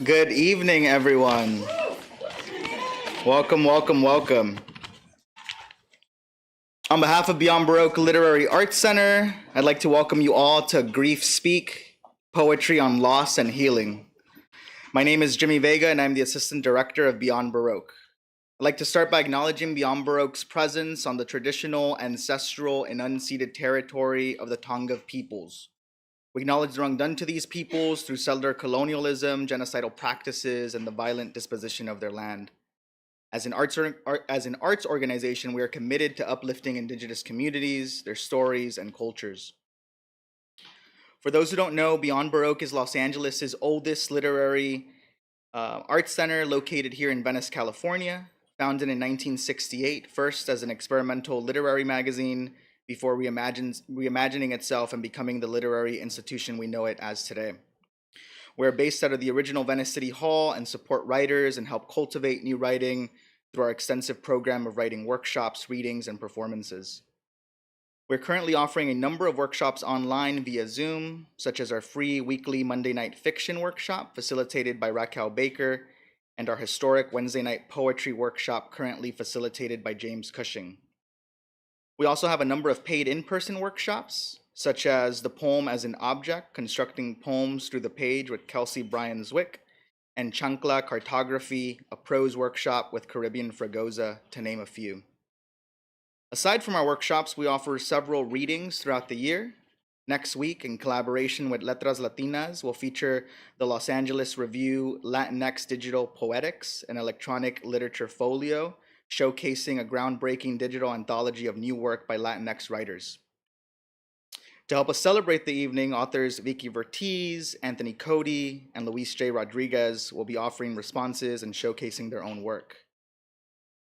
Good evening, everyone. Welcome, welcome, welcome. On behalf of Beyond Baroque Literary Arts Center, I'd like to welcome you all to Grief Speak, Poetry on Loss and Healing. My name is Jimmy Vega, and I'm the Assistant Director of Beyond Baroque. I'd like to start by acknowledging Beyond Baroque's presence on the traditional, ancestral, and unceded territory of the Tonga peoples. We acknowledge the wrong done to these peoples through settler colonialism, genocidal practices, and the violent disposition of their land. As an arts organization, we are committed to uplifting Indigenous communities, their stories, and cultures. For those who don't know, Beyond Baroque is Los Angeles' oldest literary arts center located here in Venice, California, founded in 1968, first as an experimental literary magazine before reimagining itself and becoming the literary institution we know it as today. We're based out of the original Venice City Hall and support writers and help cultivate new writing through our extensive program of writing workshops, readings, and performances. We're currently offering a number of workshops online via Zoom, such as our free weekly Monday night fiction workshop facilitated by Raquel Baker and our historic Wednesday night poetry workshop currently facilitated by James Cushing. We also have a number of paid in-person workshops, such as the Poem as an Object, Constructing Poems Through the Page with Kelsey Bryan Zwick, and Chancla Cartography, a prose workshop with Caribbean Fragoza, to name a few. Aside from our workshops, we offer several readings throughout the year. Next week, in collaboration with Letras Latinas, we'll feature the Los Angeles Review Latinx Digital Poetics, an electronic literature folio showcasing a groundbreaking digital anthology of new work by Latinx writers. To help us celebrate the evening, authors Vicky Vertiz, Anthony Cody, and Luis J. Rodriguez will be offering responses and showcasing their own work.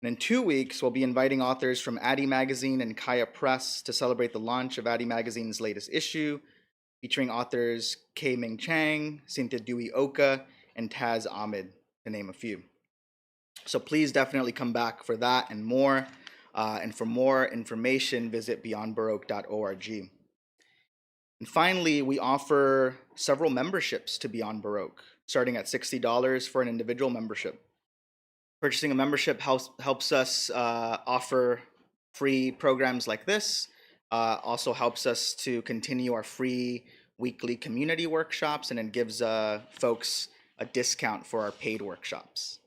And in 2 weeks, we'll be inviting authors from Addie Magazine and Kaya Press to celebrate the launch of Addie Magazine's latest issue, featuring authors Kei Ming Chang, Cynthia Dewey Oka, and Taz Ahmed, to name a few. So please definitely come back for that and more. And for more information, visit beyondbaroque.org. And finally, we offer several memberships to Beyond Baroque, starting at $60 for an individual membership. Purchasing a membership helps us offer free programs like this, also helps us to continue our free weekly community workshops, and it gives folks a discount for our paid workshops.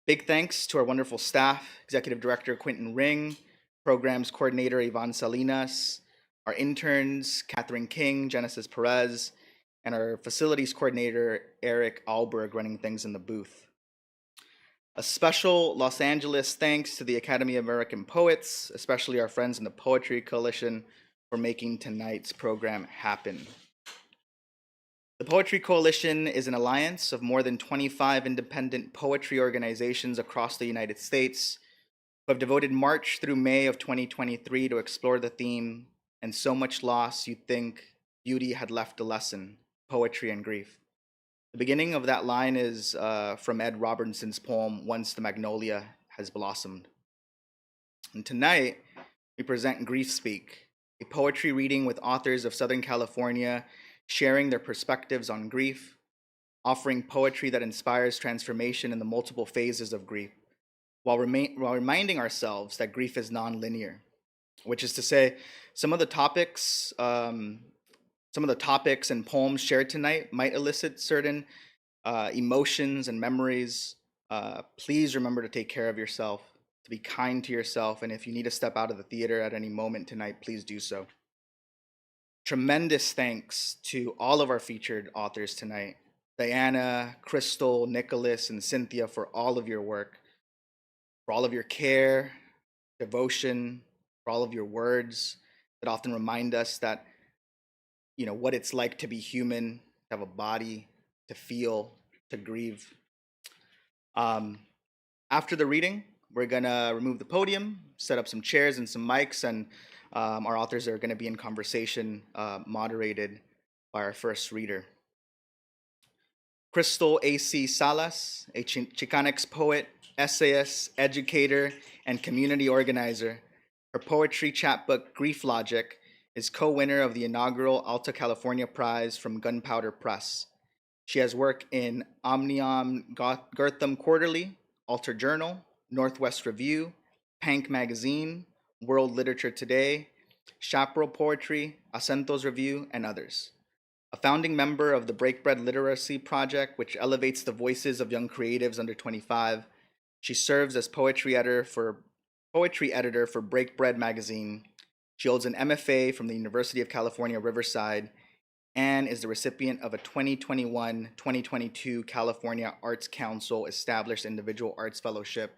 Big thanks to our wonderful staff, Executive Director Quentin Ring, Programs Coordinator Yvonne Salinas, our interns, Catherine King, Genesis Perez, and our Facilities Coordinator, Eric Alberg, running things in the booth. A special Los Angeles thanks to the Academy of American Poets, especially our friends in the Poetry Coalition, for making tonight's program happen. The Poetry Coalition is an alliance of more than 25 independent poetry organizations across the United States who have devoted March through May of 2023 to explore the theme, "And so much loss you'd think beauty had left a lesson, poetry and grief." The beginning of that line is from Ed Robinson's poem, "Once the Magnolia Has Blossomed." And tonight, we present Grief Speak, a poetry reading with authors of Southern California sharing their perspectives on grief, offering poetry that inspires transformation in the multiple phases of grief, while reminding ourselves that grief is non-linear, which is to say, some of the topics and poems shared tonight might elicit certain emotions and memories. Please remember to take care of yourself, to be kind to yourself, and if you need to step out of the theater at any moment tonight, please do so. Tremendous thanks to all of our featured authors tonight, Diana, Crystal, Nicholas, and Cynthia, for all of your work, for all of your care, devotion, for all of your words that often remind us that, what it's like to be human, to have a body, to feel, to grieve. After the reading, we're gonna remove the podium, set up some chairs and some mics, and our authors are gonna be in conversation, moderated by our first reader. Crystal A.C. Salas, a Chicanx poet, essayist, educator, and community organizer. Her poetry chapbook, Grief Logic, is co-winner of the inaugural Alta California Prize from Gunpowder Press. She has worked in Omnium Gotham Quarterly, Alter Journal, Northwest Review, Pank Magazine, World Literature Today, Chaparral Poetry, Acentos Review, and others. A founding member of the Breakbread Literacy Project, which elevates the voices of young creatives under 25, she serves as poetry editor for Breakbread magazine. She holds an MFA from the University of California, Riverside, and is the recipient of a 2021-2022 California Arts Council Established Individual Arts Fellowship.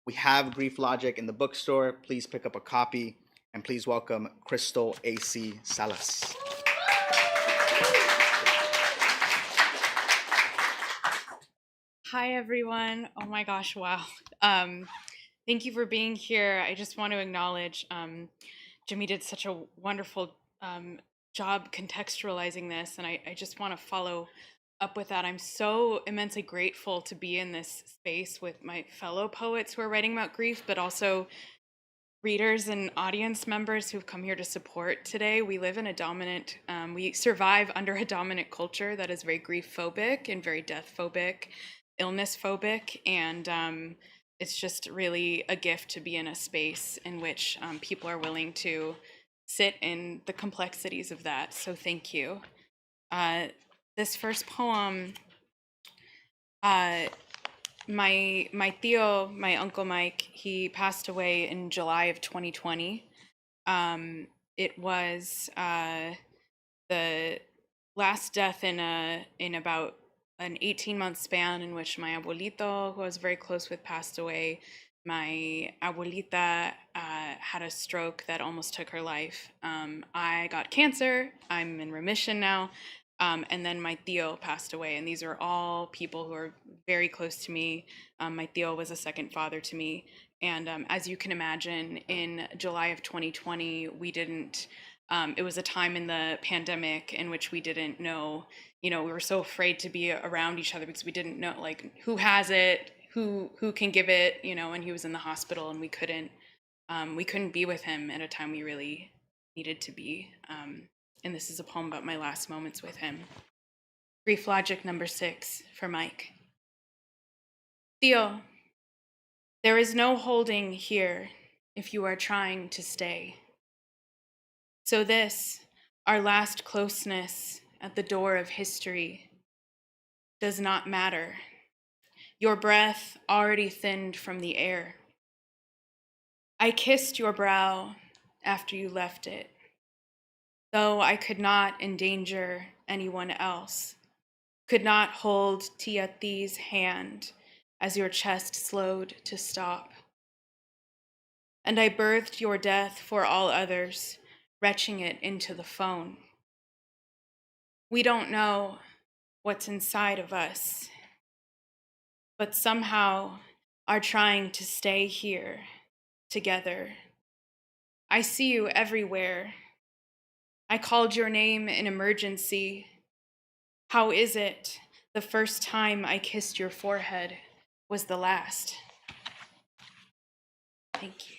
We have Grief Logic in the bookstore. Please pick up a copy, and please welcome Crystal A.C. Salas. Hi, everyone. Oh my gosh, wow. Thank you for being here. I just want to acknowledge Jimmy did such a wonderful job contextualizing this, and I just want to follow up with that. I'm so immensely grateful to be in this space with my fellow poets who are writing about grief, but also readers and audience members who've come here to support today. We live in a dominant, we survive under a dominant culture that is very grief phobic and very death phobic, illness phobic, and it's just really a gift to be in a space in which people are willing to sit in the complexities of that. So thank you. This first poem, my tío, my Uncle Mike, he passed away in July of 2020. It was the last death in about an 18-month span in which my abuelito, who I was very close with, passed away. My abuelita had a stroke that almost took her life. I got cancer. I'm in remission now. And then my tío passed away. And these are all people who are very close to me. My tío was a second father to me. And as you can imagine, in July of 2020, we didn't, it was a time in the pandemic in which we didn't know, we were so afraid to be around each other because we didn't know, like, who has it, who can give it, and he was in the hospital, and we couldn't be with him at a time we really needed to be. And this is a poem about my last moments with him. Grief Logic number 6 for Mike. Tío, there is no holding here if you are trying to stay. So this, our last closeness at the door of history, does not matter. Your breath already thinned from the air. I kissed your brow after you left it, though I could not endanger anyone else, could not hold Tia Thi's hand as your chest slowed to stop. And I birthed your death for all others, retching it into the phone. We don't know what's inside of us, but somehow are trying to stay here together. I see you everywhere. I called your name in emergency. How is it the first time I kissed your forehead was the last? Thank you.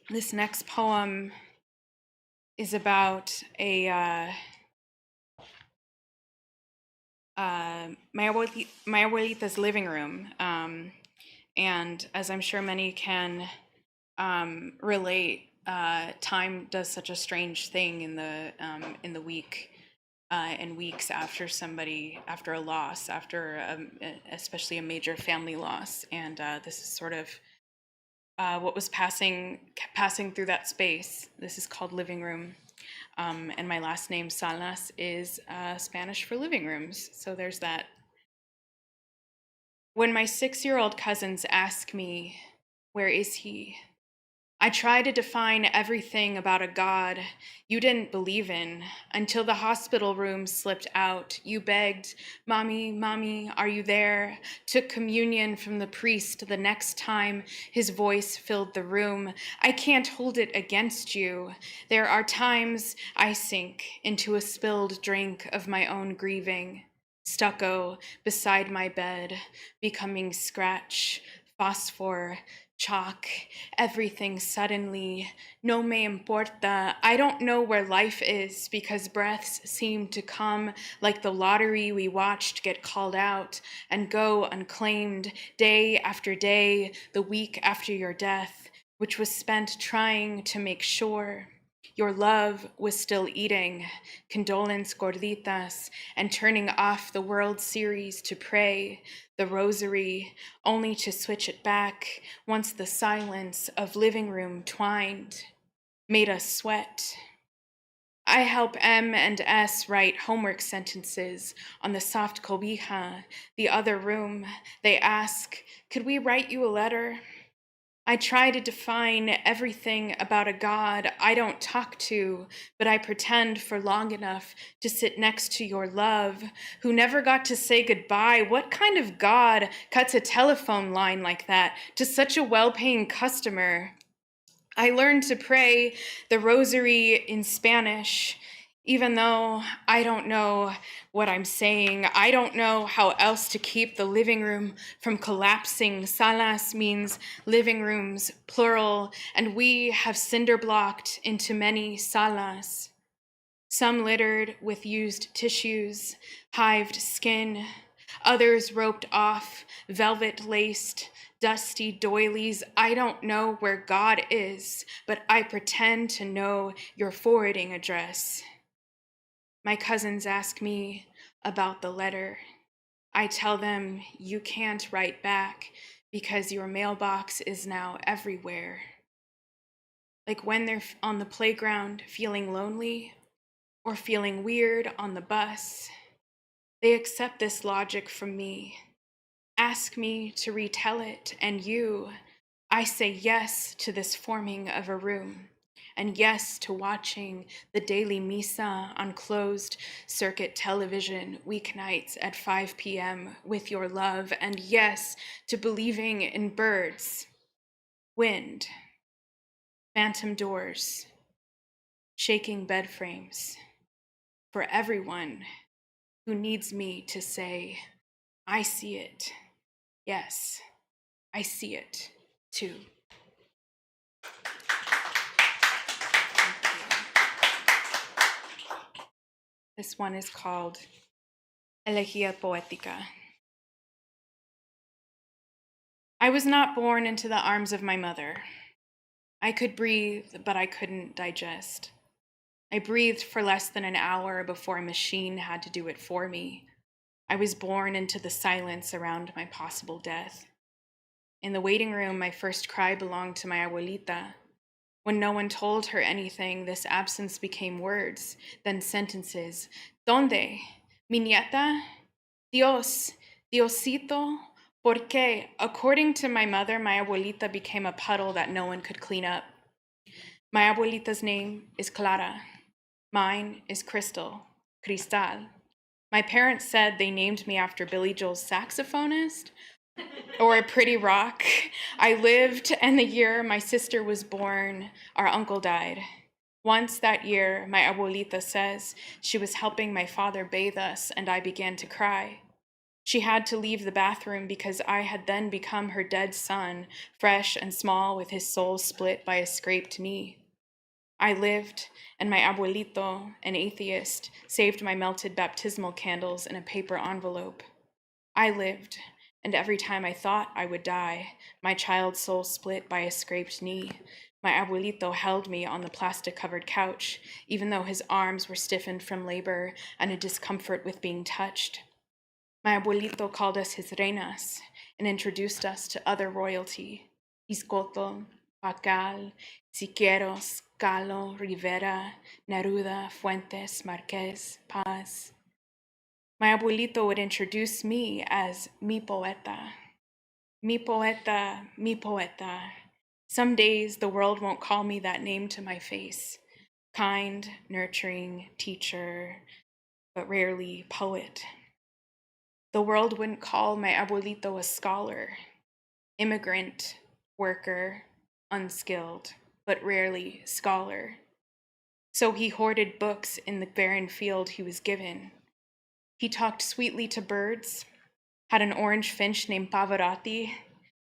This next poem is about my abuelita's living room, and as I'm sure many can relate, time does such a strange thing in the week and weeks after a loss, especially a major family loss, and this is sort of what was passing through that space. This is called Living Room. And my last name, Salas, is Spanish for living rooms. So there's that. When my 6-year-old cousins ask me, where is he? I try to define everything about a God you didn't believe in until the hospital room slipped out. You begged, Mommy, Mommy, are you there? Took communion from the priest the next time his voice filled the room. I can't hold it against you. There are times I sink into a spilled drink of my own grieving. Stucco beside my bed, becoming scratch, phosphor, Chalk, everything suddenly, no me importa. I don't know where life is because breaths seem to come like the lottery we watched get called out and go unclaimed day after day, the week after your death, which was spent trying to make sure your love was still eating condolence gorditas and turning off the World Series to pray the rosary, only to switch it back once the silence of living room twined made us sweat. I help M and S write homework sentences on the soft cobija, the other room. They ask, could we write you a letter? I try to define everything about a God I don't talk to, but I pretend for long enough to sit next to your love, who never got to say goodbye. What kind of God cuts a telephone line like that to such a well-paying customer? I learned to pray the rosary in Spanish, even though I don't know what I'm saying. I don't know how else to keep the living room from collapsing. Salas means living rooms, plural, and we have cinder blocked into many salas. Some littered with used tissues, hived skin, others roped off, velvet laced, dusty doilies. I don't know where God is, but I pretend to know your forwarding address. My cousins ask me about the letter. I tell them you can't write back because your mailbox is now everywhere. Like when they're on the playground feeling lonely or feeling weird on the bus, they accept this logic from me, ask me to retell it, and I say yes to this forming of a room, and yes to watching the daily misa on closed circuit television weeknights at 5 p.m. with your love, and yes to believing in birds, wind, phantom doors, shaking bed frames, for everyone who needs me to say, I see it. Yes, I see it too. This one is called Elegía Poética. I was not born into the arms of my mother. I could breathe, but I couldn't digest. I breathed for less than an hour before a machine had to do it for me. I was born into the silence around my possible death. In the waiting room, my first cry belonged to my abuelita. When no one told her anything, this absence became words, then sentences. ¿Dónde? Mi nieta? Dios, Diosito, ¿por qué? According to my mother, my abuelita became a puddle that no one could clean up. My abuelita's name is Clara. Mine is Crystal, Cristal. My parents said they named me after Billy Joel's saxophonist or a pretty rock. I lived, and the year my sister was born, our uncle died. Once that year, my abuelita says she was helping my father bathe us, and I began to cry. She had to leave the bathroom because I had then become her dead son, fresh and small with his soul split by a scraped knee. I lived, and my abuelito, an atheist, saved my melted baptismal candles in a paper envelope. I lived, and every time I thought I would die, my child's soul split by a scraped knee. My abuelito held me on the plastic-covered couch, even though his arms were stiffened from labor and a discomfort with being touched. My abuelito called us his reinas and introduced us to other royalty: Iscoto, Pacal, Siqueiros, Calo, Rivera, Neruda, Fuentes, Marquez, Paz. My abuelito would introduce me as mi poeta. Mi poeta, mi poeta. Some days the world won't call me that name to my face. Kind, nurturing, teacher, but rarely poet. The world wouldn't call my abuelito a scholar, immigrant, worker, unskilled, but rarely scholar. So he hoarded books in the barren field he was given. He talked sweetly to birds, had an orange finch named Pavarotti,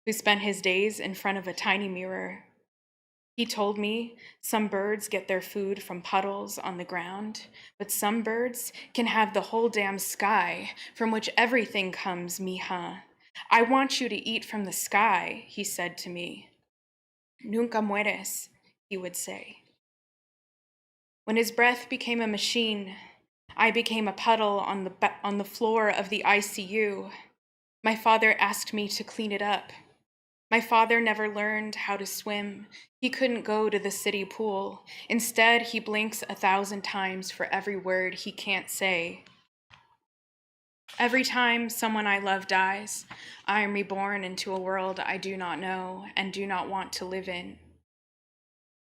who spent his days in front of a tiny mirror. He told me some birds get their food from puddles on the ground, but some birds can have the whole damn sky from which everything comes, mija. I want you to eat from the sky, he said to me. Nunca mueres, he would say. When his breath became a machine, I became a puddle on the floor of the ICU. My father asked me to clean it up. My father never learned how to swim. He couldn't go to the city pool. Instead, he blinks 1,000 times for every word he can't say. Every time someone I love dies, I am reborn into a world I do not know and do not want to live in.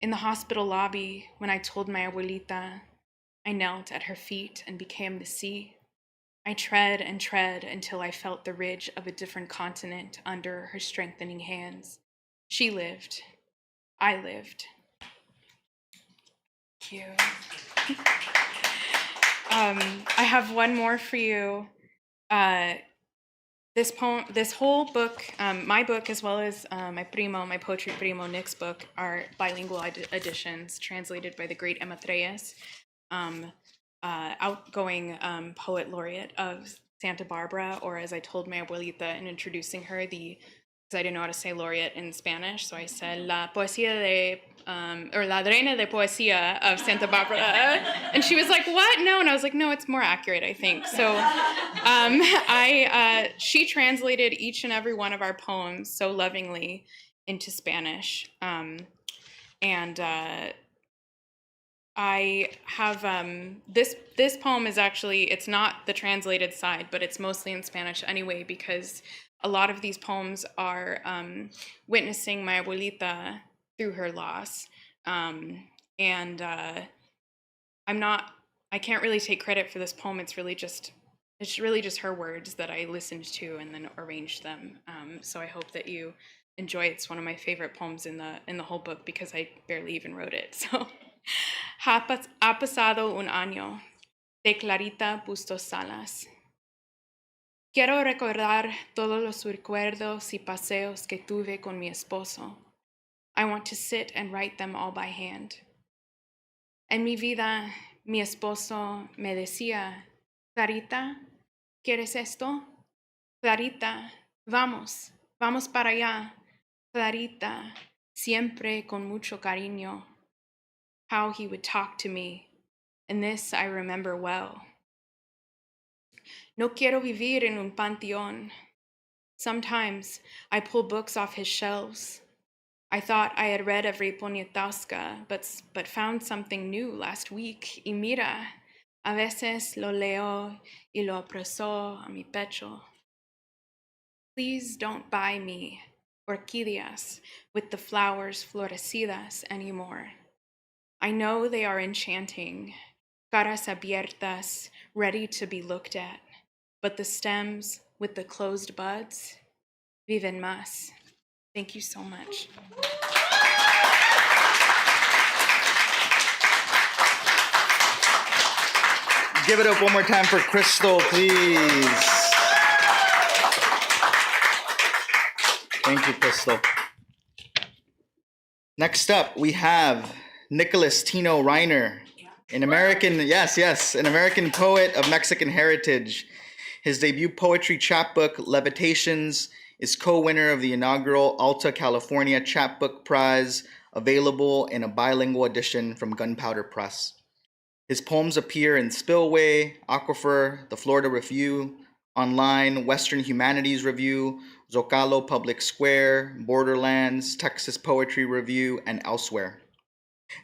In the hospital lobby, when I told my abuelita, I knelt at her feet and became the sea. I tread and tread until I felt the ridge of a different continent under her strengthening hands. She lived. I lived. Thank you. I have one more for you. This poem, this whole book, my book as well as my poetry primo, Nick's book, are bilingual editions translated by the great Emma Treyes, outgoing poet laureate of Santa Barbara, or as I told my abuelita in introducing her, because I didn't know how to say laureate in Spanish, so I said la poesía de, or la reina de poesía of Santa Barbara, and she was like, what? No, and I was like, no, it's more accurate, I think. So she translated each and every one of our poems so lovingly into Spanish, and I have this poem is actually, it's not the translated side, but it's mostly in Spanish anyway, because a lot of these poems are witnessing my abuelita through her loss, and I can't really take credit for this poem. It's really just her words that I listened to and then arranged them. So I hope that you enjoy it. It's one of my favorite poems in the whole book because I barely even wrote it. So. Ha pasado un año de Clarita Bustos Salas. Quiero recordar todos los recuerdos y paseos que tuve con mi esposo. I want to sit and write them all by hand. En mi vida, mi esposo me decía, Clarita, ¿quieres esto? Clarita, vamos para allá. Clarita, siempre con mucho cariño. How he would talk to me, and this I remember well. No quiero vivir en un panteón. Sometimes I pull books off his shelves. I thought I had read every Poniatowska, but found something new last week. Y mira, a veces lo leo y lo apreso a mi pecho. Please don't buy me orquídeas with the flowers florecidas anymore. I know they are enchanting, caras abiertas, ready to be looked at, but the stems with the closed buds, viven más. Thank you so much. Give it up one more time for Crystal, please. Thank you, Crystal. Next up, we have Nicholas Tino Reiner, an American poet of Mexican heritage. His debut poetry chapbook, Levitations, is co-winner of the inaugural Alta California Chapbook Prize, available in a bilingual edition from Gunpowder Press. His poems appear in Spillway, Aquifer, The Florida Review, Online, Western Humanities Review, Zocalo Public Square, Borderlands, Texas Poetry Review, and elsewhere.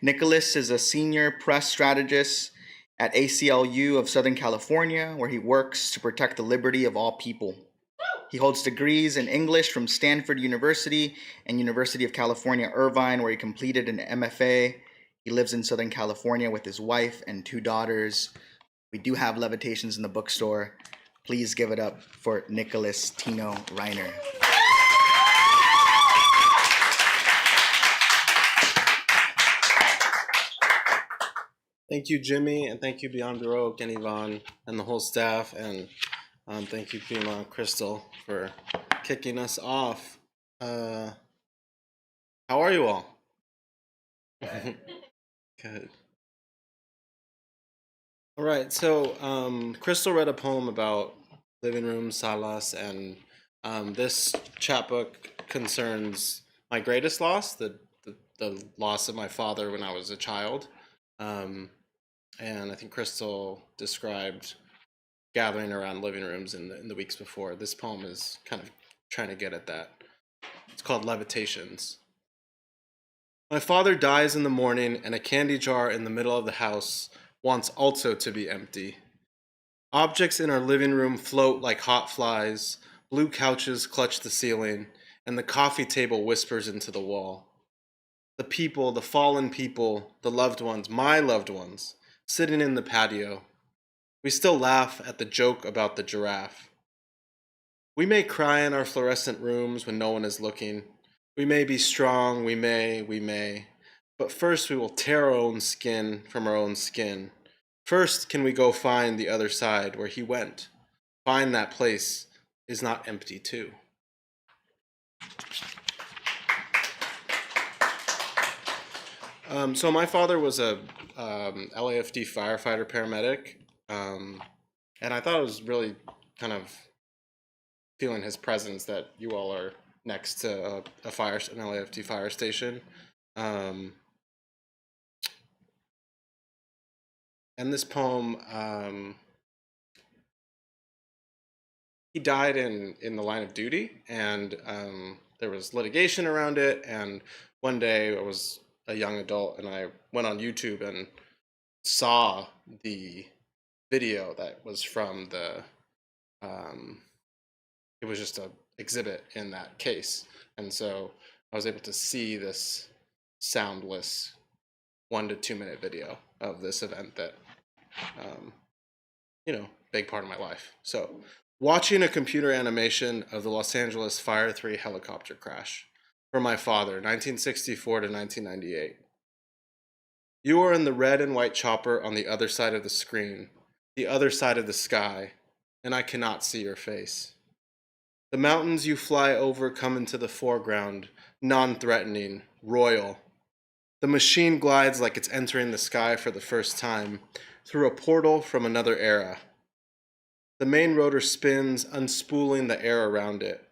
Nicholas is a senior press strategist at ACLU of Southern California, where he works to protect the liberty of all people. He holds degrees in English from Stanford University and University of California, Irvine, where he completed an MFA. He lives in Southern California with his wife and 2 daughters. We do have Levitations in the bookstore. Please give it up for Nicholas Tino Reiner. Thank you, Jimmy, and thank you, Beyond Baroque, and Yvonne, and the whole staff, and thank you, Prima Crystal, for kicking us off. How are you all? Good. All right. So, Crystal read a poem about living room, salas, and this chapbook concerns my greatest loss, the loss of my father when I was a child. Um, and I think Crystal described gathering around living rooms in the weeks before. This poem is kind of trying to get at that. It's called Levitations. My father dies in the morning, and a candy jar in the middle of the house wants also to be empty. Objects in our living room float like hot flies, blue couches clutch the ceiling, and the coffee table whispers into the wall. The people, the fallen people, the loved ones, my loved ones, sitting in the patio. We still laugh at the joke about the giraffe. We may cry in our fluorescent rooms when no one is looking. We may be strong, we may. But first we will tear our own skin from our own skin. First can we go find the other side where he went. Find that place is not empty too. So my father was a LAFD firefighter paramedic, and I thought it was really kind of feeling his presence that you all are next to an LAFD fire station. Um, and this poem, he died in the line of duty, and there was litigation around it. And one day I was a young adult, and I went on YouTube and saw the video that was from the it was just a exhibit in that case, and so I was able to see this soundless 1 to 2 minute video of this event that um, big part of my life. So watching a computer animation of the Los Angeles Fire 3 helicopter crash for my father, 1964 to 1998. You are in the red and white chopper on the other side of the screen, the other side of the sky, and I cannot see your face. The mountains you fly over come into the foreground, non-threatening, royal. The machine glides like it's entering the sky for the first time, through a portal from another era. The main rotor spins, unspooling the air around it.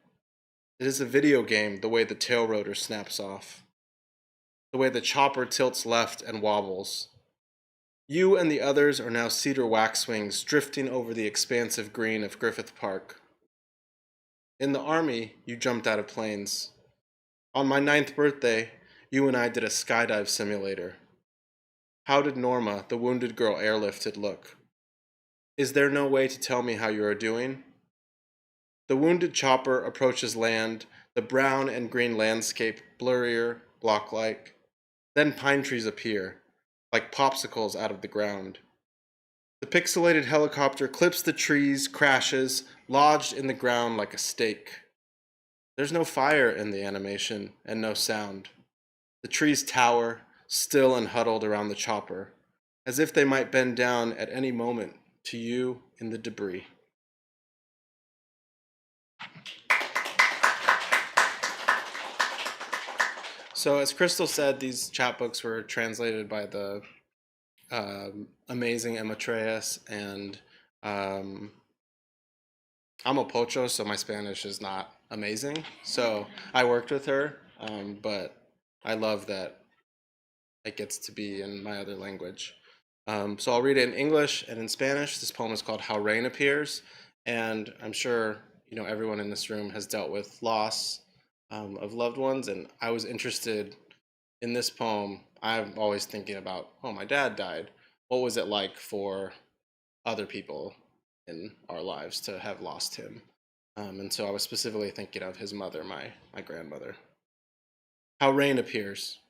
It is a video game, the way the tail rotor snaps off, the way the chopper tilts left and wobbles. You and the others are now cedar waxwings drifting over the expansive green of Griffith Park. In the Army, you jumped out of planes. On my 9th birthday, you and I did a skydive simulator. How did Norma, the wounded girl airlifted, look? Is there no way to tell me how you are doing? The wounded chopper approaches land, the brown and green landscape blurrier, block-like. Then pine trees appear, like popsicles out of the ground. The pixelated helicopter clips the trees, crashes, lodged in the ground like a stake. There's no fire in the animation, and no sound. The trees tower, still and huddled around the chopper, as if they might bend down at any moment to you in the debris. So as Crystal said, these chapbooks were translated by the amazing Emma Treyes, and I'm a pocho, so my Spanish is not amazing. So I worked with her, but I love that it gets to be in my other language. So I'll read it in English and in Spanish. This poem is called How Rain Appears, and I'm sure everyone in this room has dealt with loss of loved ones, and I was interested in this poem. I'm always thinking about, oh, my dad died. What was it like for other people in our lives to have lost him? And so I was specifically thinking of his mother, my grandmother. How Rain Appears.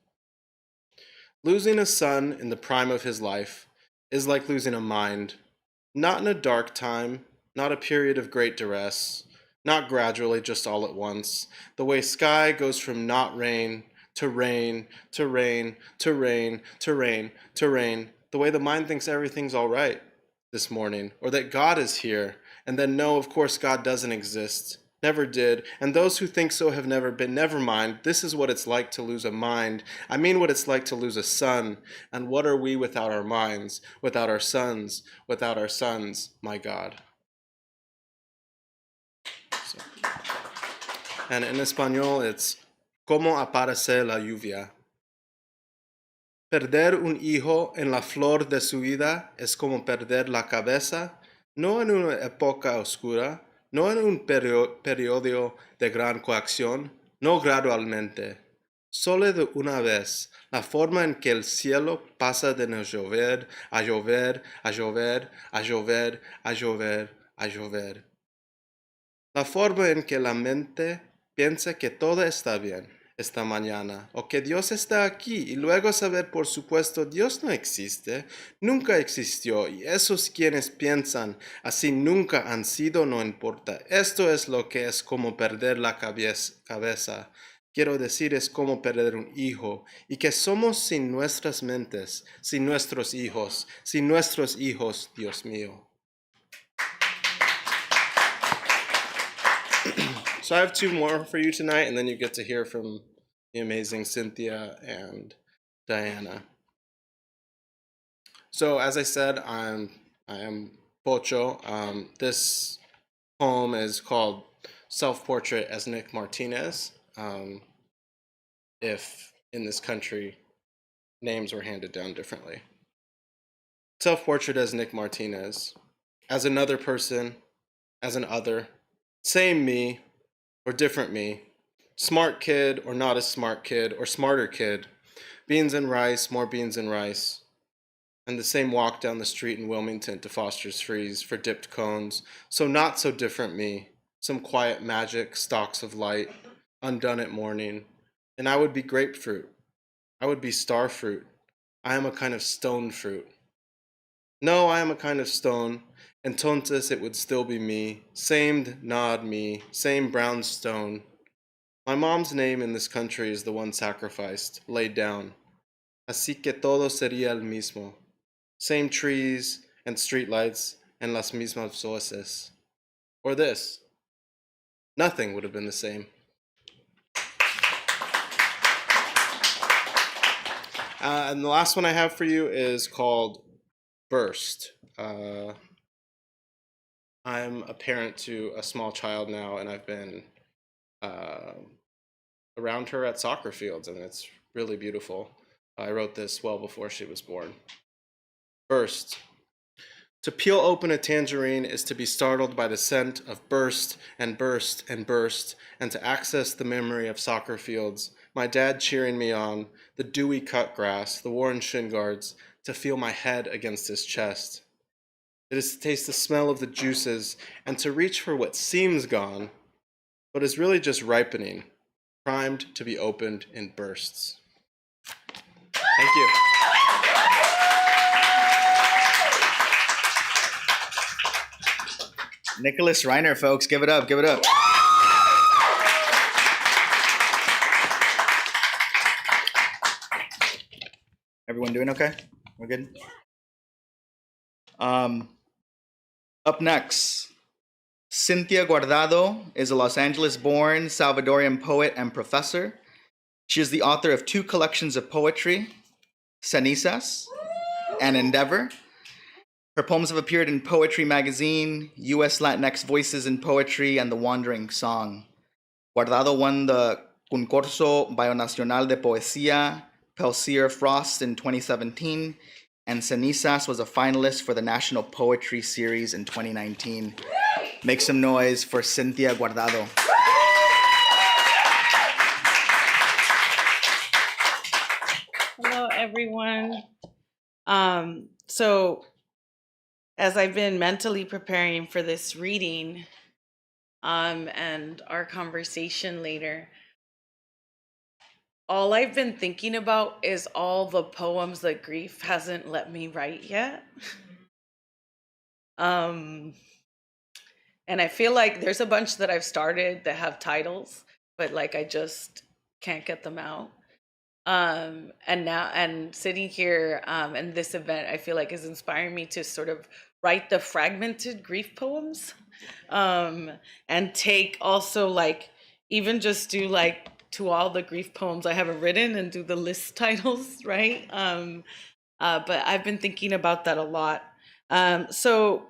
Losing a son in the prime of his life is like losing a mind, not in a dark time, not a period of great duress, not gradually, just all at once, the way sky goes from not rain to rain to rain to rain to rain to rain, the way the mind thinks everything's all right this morning, or that God is here, and then no, of course God doesn't exist. never did, and those who think so have never been. Never mind, this is what it's like to lose a mind. I mean what it's like to lose a son. And what are we without our minds, without our sons, my God? So, and in Espanol, it's ¿Cómo aparece la lluvia? Perder un hijo en la flor de su vida es como perder la cabeza, no en una época oscura, no en un periodo de gran coacción, no gradualmente, solo de una vez, la forma en que el cielo pasa de no llover a llover, a llover, a llover, a llover, a llover. La forma en que la mente piensa que todo está bien esta mañana, o que Dios está aquí, y luego saber, por supuesto, Dios no existe, nunca existió, y esos quienes piensan así nunca han sido, no importa. Esto es lo que es como perder la cabeza. Quiero decir, es como perder un hijo, y que somos sin nuestras mentes, sin nuestros hijos, Dios mío. So I have two more for you tonight, and then you get to hear from the amazing Cynthia and Diana. So as I said, I am Pocho. This poem is called Self-Portrait as Nick Martinez. If in this country names were handed down differently. Self-Portrait as Nick Martinez. As another person, as an other, same me, or different me, smart kid or not as smart kid, or smarter kid, beans and rice, more beans and rice, and the same walk down the street in Wilmington to Foster's Freeze for dipped cones, so not so different me, some quiet magic, stalks of light, undone at morning, and I would be grapefruit, I would be star fruit, I am a kind of stone fruit. No, I am a kind of stone, entonces it would still be me, same nod me, same brown stone. My mom's name in this country is the one sacrificed, laid down. Así que todo sería el mismo. Same trees and streetlights and las mismas voces. Or this. Nothing would have been the same. And the last one I have for you is called Burst. I'm a parent to a small child now, and I've been around her at soccer fields, and it's really beautiful. I wrote this well before she was born. Burst. To peel open a tangerine is to be startled by the scent of burst and burst and burst, and to access the memory of soccer fields, my dad cheering me on, the dewy cut grass, the worn shin guards, to feel my head against his chest. It is to taste the smell of the juices and to reach for what seems gone, but is really just ripening, primed to be opened in bursts. Thank you. Nicholas Reiner, folks, give it up, give it up. Everyone doing okay? We're good? Up next, Cynthia Guardado is a Los Angeles-born Salvadorian poet and professor. She is the author of 2 collections of poetry, Cenizas and Endeavor. Her poems have appeared in Poetry Magazine, U.S. Latinx Voices in Poetry, and The Wandering Song. Guardado won the Concurso Bionacional de Poesía Pelsier Frost in 2017, and Cenizas was a finalist for the National Poetry Series in 2019. Make some noise for Cynthia Guardado. Hello, everyone. So, as I've been mentally preparing for this reading and our conversation later, all I've been thinking about is all the poems that grief hasn't let me write yet. And I feel like there's a bunch that I've started that have titles, but like I just can't get them out. And sitting here in this event, I feel like is inspiring me to sort of write the fragmented grief poems, and take also like even just do like to all the grief poems I haven't written and do the list titles, right? But I've been thinking about that a lot. So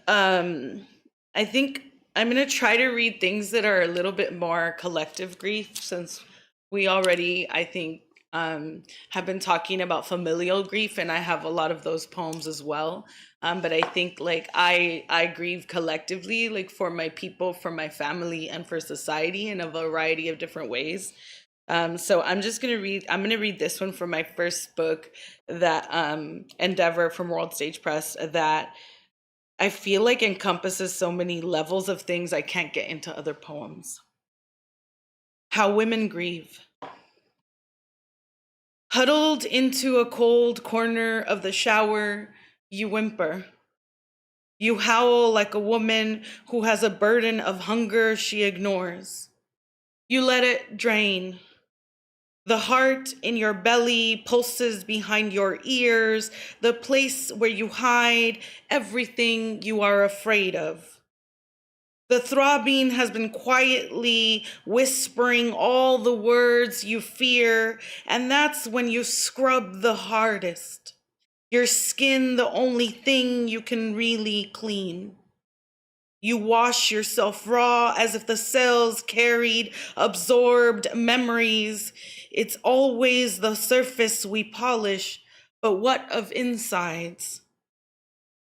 I think I'm going to try to read things that are a little bit more collective grief, since we already, I think, have been talking about familial grief, and I have a lot of those poems as well. But I think like I grieve collectively, like for my people, for my family, and for society in a variety of different ways. So I'm just gonna read. I'm gonna read this one from my first book, that Endeavor from World Stage Press, that I feel like encompasses so many levels of things I can't get into other poems. How women grieve. Huddled into a cold corner of the shower, you whimper. You howl like a woman who has a burden of hunger she ignores. You let it drain. The heart in your belly pulses behind your ears, the place where you hide everything you are afraid of. The throbbing has been quietly whispering all the words you fear, and that's when you scrub the hardest. Your skin, the only thing you can really clean. You wash yourself raw as if the cells carried absorbed memories. It's always the surface we polish, but what of insides?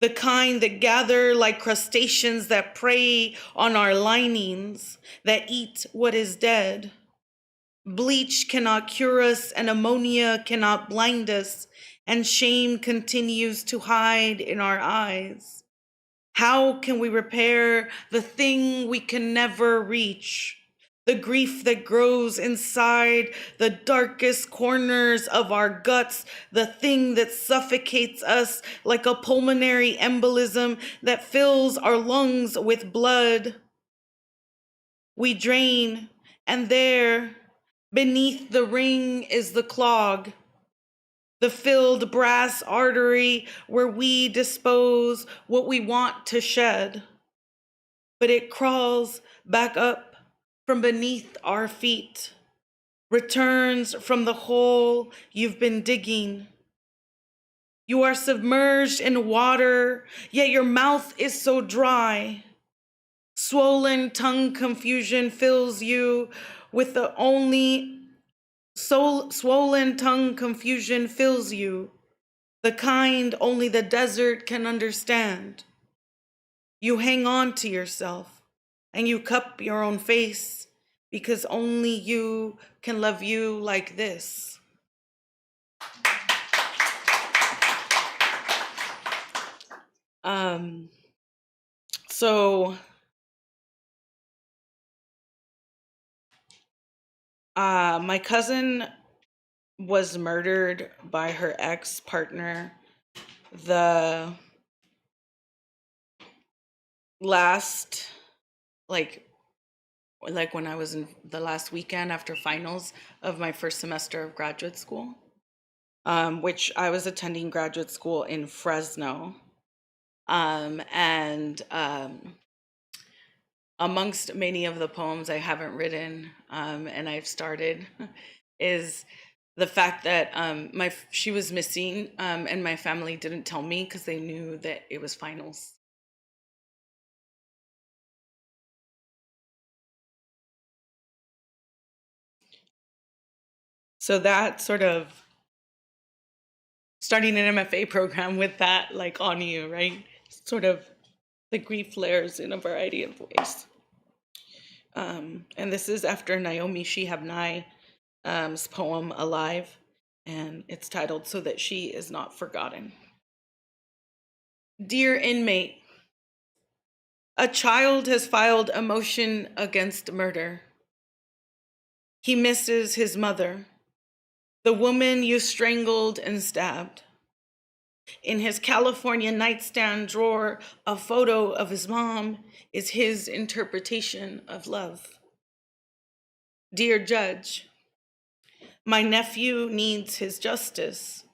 The kind that gather like crustaceans that prey on our linings, that eat what is dead. Bleach cannot cure us, and ammonia cannot blind us, and shame continues to hide in our eyes. How can we repair the thing we can never reach? The grief that grows inside the darkest corners of our guts, the thing that suffocates us like a pulmonary embolism that fills our lungs with blood. We drain, and there, beneath the ring, is the clog, the filled brass artery where we dispose what we want to shed. But it crawls back up from beneath our feet, returns from the hole you've been digging. You are submerged in water, yet your mouth is so dry. Swollen tongue confusion fills you with the only swollen tongue confusion fills you, the kind only the desert can understand. You hang on to yourself and you cup your own face because only you can love you like this. So my cousin was murdered by her ex-partner the last, like when I was in the last weekend after finals of my first semester of graduate school, which I was attending graduate school in Fresno. And amongst many of the poems I haven't written, and I've started, is the fact that she was missing, and my family didn't tell me because they knew that it was finals. So that sort of starting an MFA program with that like on you, right? Sort of the grief layers in a variety of ways. And this is after Naomi Shihab Nai's poem Alive, and it's titled So That She Is Not Forgotten. Dear inmate, a child has filed a motion against murder. He misses his mother, the woman you strangled and stabbed. In his California nightstand drawer, a photo of his mom is his interpretation of love. Dear judge, my nephew needs his justice.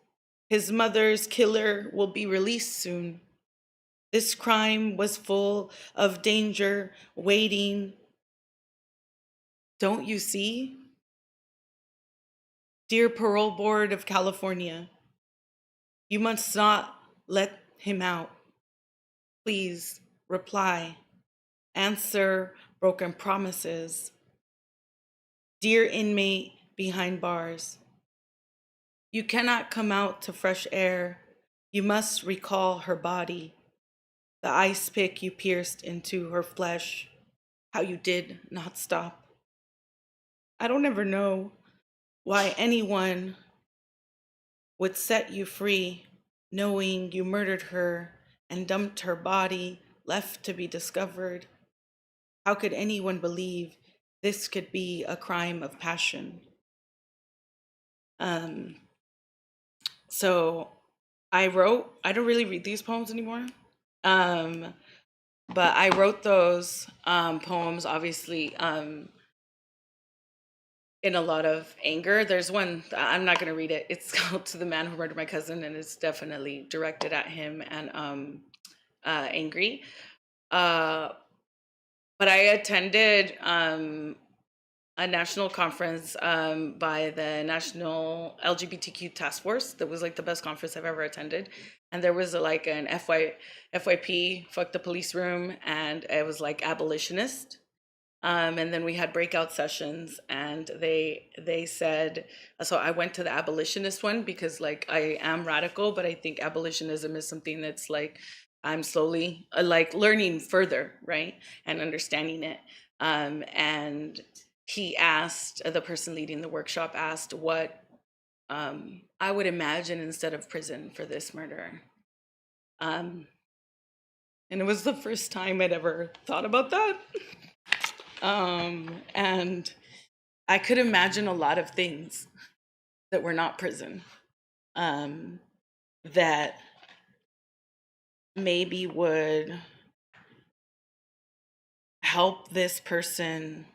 His mother's killer will be released soon. This crime was full of danger waiting. Don't you see? Dear Parole Board of California, you must not let him out. Please reply. Answer broken promises. Dear inmate behind bars, you cannot come out to fresh air. You must recall her body, the ice pick you pierced into her flesh, how you did not stop. I don't ever know why anyone would set you free, knowing you murdered her and dumped her body, left to be discovered. How could anyone believe this could be a crime of passion? So I don't really read these poems anymore, but I wrote those poems, obviously, in a lot of anger. There's one, I'm not going to read it. It's called To the Man Who Murdered My Cousin, and it's definitely directed at him and angry. But I attended a national conference by the National LGBTQ Task Force. That was like the best conference I've ever attended. And there was like an FYP, fuck the police room, and it was like abolitionist. And then we had breakout sessions, and they said, so I went to the abolitionist one because like I am radical, but I think abolitionism is something that's like I'm slowly like learning further, right, and understanding it. And he asked, the person leading the workshop asked what I would imagine instead of prison for this murder. And it was the first time I'd ever thought about that. And I could imagine a lot of things that were not prison, that maybe would help this person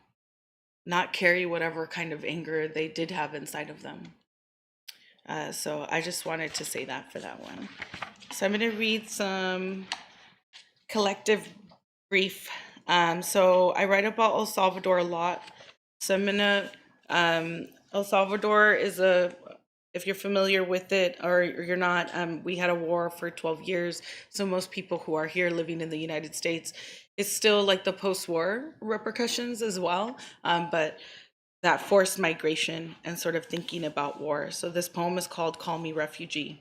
not carry whatever kind of anger they did have inside of them. So I just wanted to say that for that one. So I'm going to read some collective grief. So I write about El Salvador a lot. So I'm gonna, El Salvador is if you're familiar with it or you're not, we had a war for 12 years. So most people who are here living in the United States, it's still like the post-war repercussions as well. But that forced migration and sort of thinking about war. So this poem is called Call Me Refugee.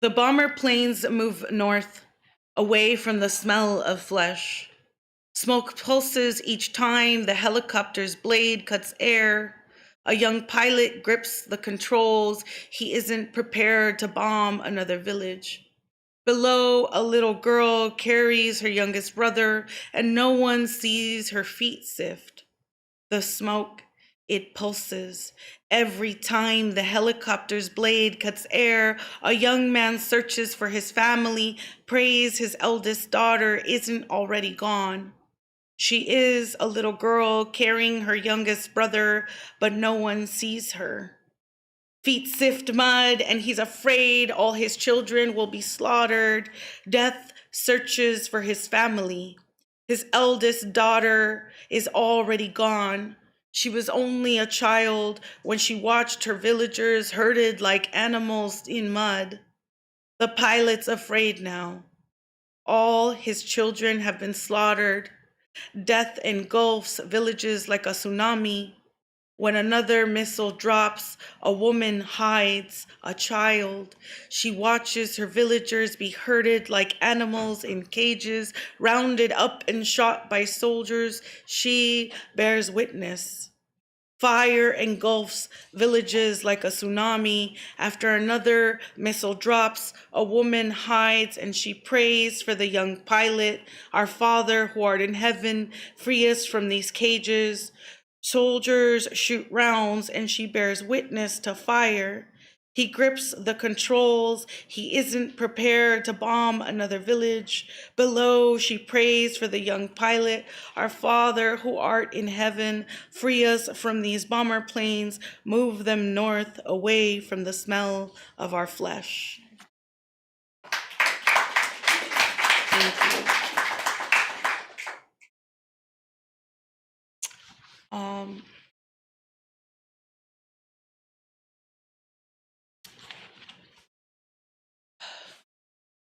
The bomber planes move north, away from the smell of flesh. Smoke pulses each time the helicopter's blade cuts air. A young pilot grips the controls. He isn't prepared to bomb another village. Below, a little girl carries her youngest brother, and no one sees her feet sift. The smoke, it pulses. Every time the helicopter's blade cuts air, a young man searches for his family, prays his eldest daughter isn't already gone. She is a little girl carrying her youngest brother, but no one sees her. Feet sift mud, and he's afraid all his children will be slaughtered. Death searches for his family. His eldest daughter is already gone. She was only a child when she watched her villagers herded like animals in mud. The pilot's afraid now. All his children have been slaughtered. Death engulfs villages like a tsunami. When another missile drops, a woman hides a child. She watches her villagers be herded like animals in cages, rounded up and shot by soldiers. She bears witness. Fire engulfs villages like a tsunami. After another missile drops, a woman hides and she prays for the young pilot. Our Father who art in heaven, free us from these cages. Soldiers shoot rounds and she bears witness to fire. He grips the controls. He isn't prepared to bomb another village. Below, she prays for the young pilot. Our Father, who art in heaven, free us from these bomber planes. Move them north, away from the smell of our flesh. Thank you.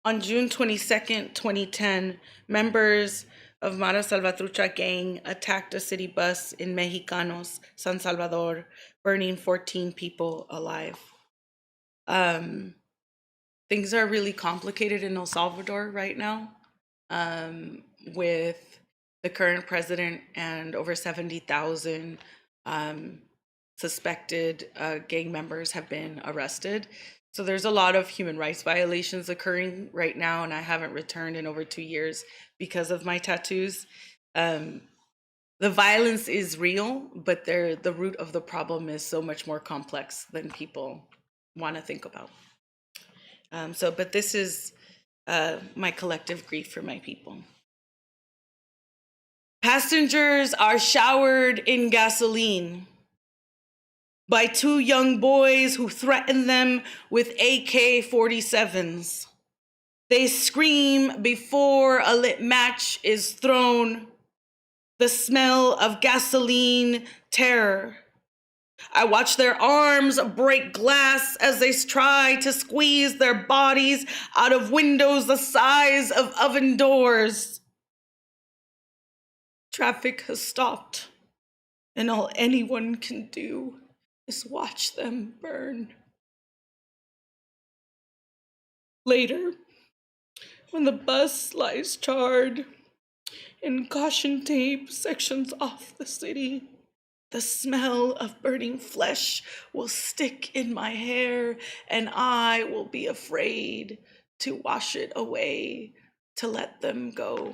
On June 22nd, 2010, members of Mara Salvatrucha gang attacked a city bus in Mexicanos, San Salvador, burning 14 people alive. Things are really complicated in El Salvador right now, with the current president and over 70,000 suspected gang members have been arrested. So there's a lot of human rights violations occurring right now, and I haven't returned in over 2 years because of my tattoos. The violence is real, but the root of the problem is so much more complex than people want to think about. But this is my collective grief for my people. Passengers are showered in gasoline by two young boys who threaten them with AK-47s. They scream before a lit match is thrown. The smell of gasoline, terror. I watch their arms break glass as they try to squeeze their bodies out of windows the size of oven doors. Traffic has stopped, and all anyone can do is watch them burn. Later, when the bus lies charred and caution tape sections off the city, the smell of burning flesh will stick in my hair, and I will be afraid to wash it away, to let them go.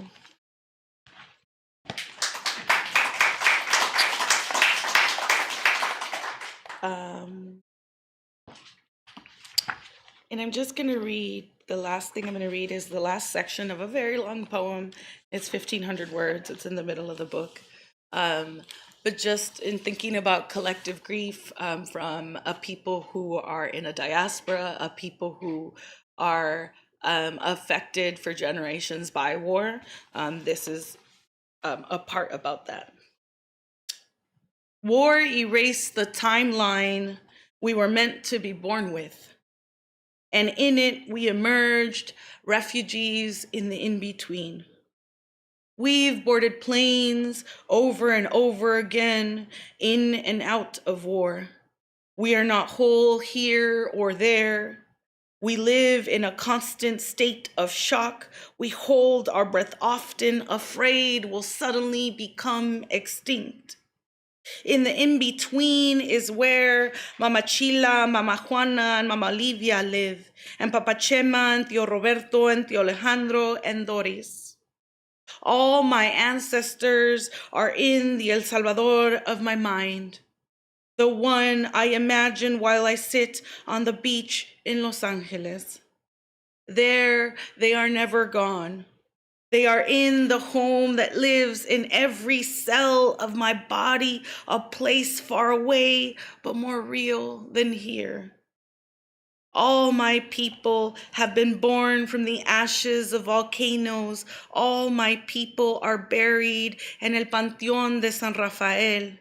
And I'm just going to read, the last thing I'm going to read is the last section of a very long poem. It's 1,500 words. It's in the middle of the book. But just in thinking about collective grief from a people who are in a diaspora, a people who are affected for generations by war, this is a part about that. War erased the timeline we were meant to be born with. And in it, we emerged refugees in the in-between. We've boarded planes over and over again, in and out of war. We are not whole here or there. We live in a constant state of shock. We hold our breath often, afraid we'll suddenly become extinct. In the in-between is where Mama Chila, Mama Juana, and Mama Olivia live, and Papa Chema, and Tío Roberto, and Tío Alejandro, and Doris. All my ancestors are in the El Salvador of my mind, the one I imagine while I sit on the beach in Los Angeles. There, they are never gone. They are in the home that lives in every cell of my body, a place far away, but more real than here. All my people have been born from the ashes of volcanoes. All my people are buried in El Panteón de San Rafael.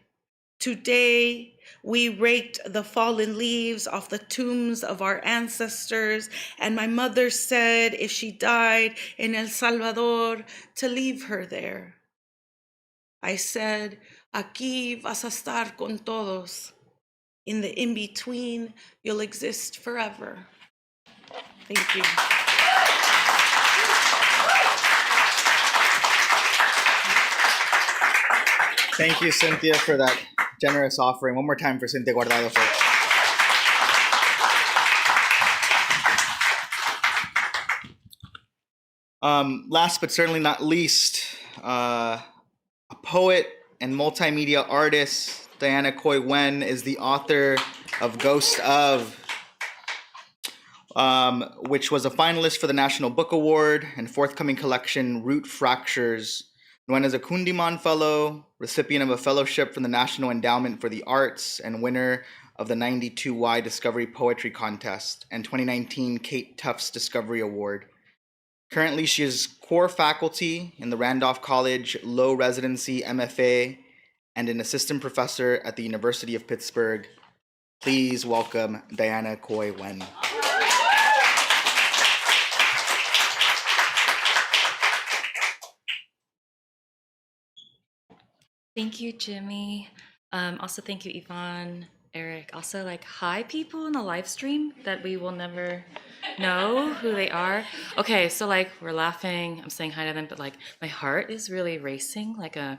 Today, we raked the fallen leaves off the tombs of our ancestors, and my mother said if she died in El Salvador, to leave her there. I said, aquí vas a estar con todos. In the in-between, you'll exist forever. Thank you. Thank you, Cynthia, for that generous offering. One more time for Cynthia Guardado, folks. Last but certainly not least, a poet and multimedia artist, Diana Coy Wen, is the author of Ghost of. which was a finalist for the National Book Award and forthcoming collection Root Fractures. Nguyen is a Kundiman Fellow, recipient of a fellowship from the National Endowment for the Arts, and winner of the 92Y Discovery Poetry Contest and 2019 Kate Tufts Discovery Award. Currently, she is core faculty in the Randolph College Low Residency MFA and an assistant professor at the University of Pittsburgh. Please welcome Diana Coy Wen. Thank you, Jimmy. Also, thank you, Yvonne, Eric. Also, like, hi, people in the live stream that we will never know who they are. Okay, so like we're laughing. I'm saying hi to them, but like my heart is really racing, like a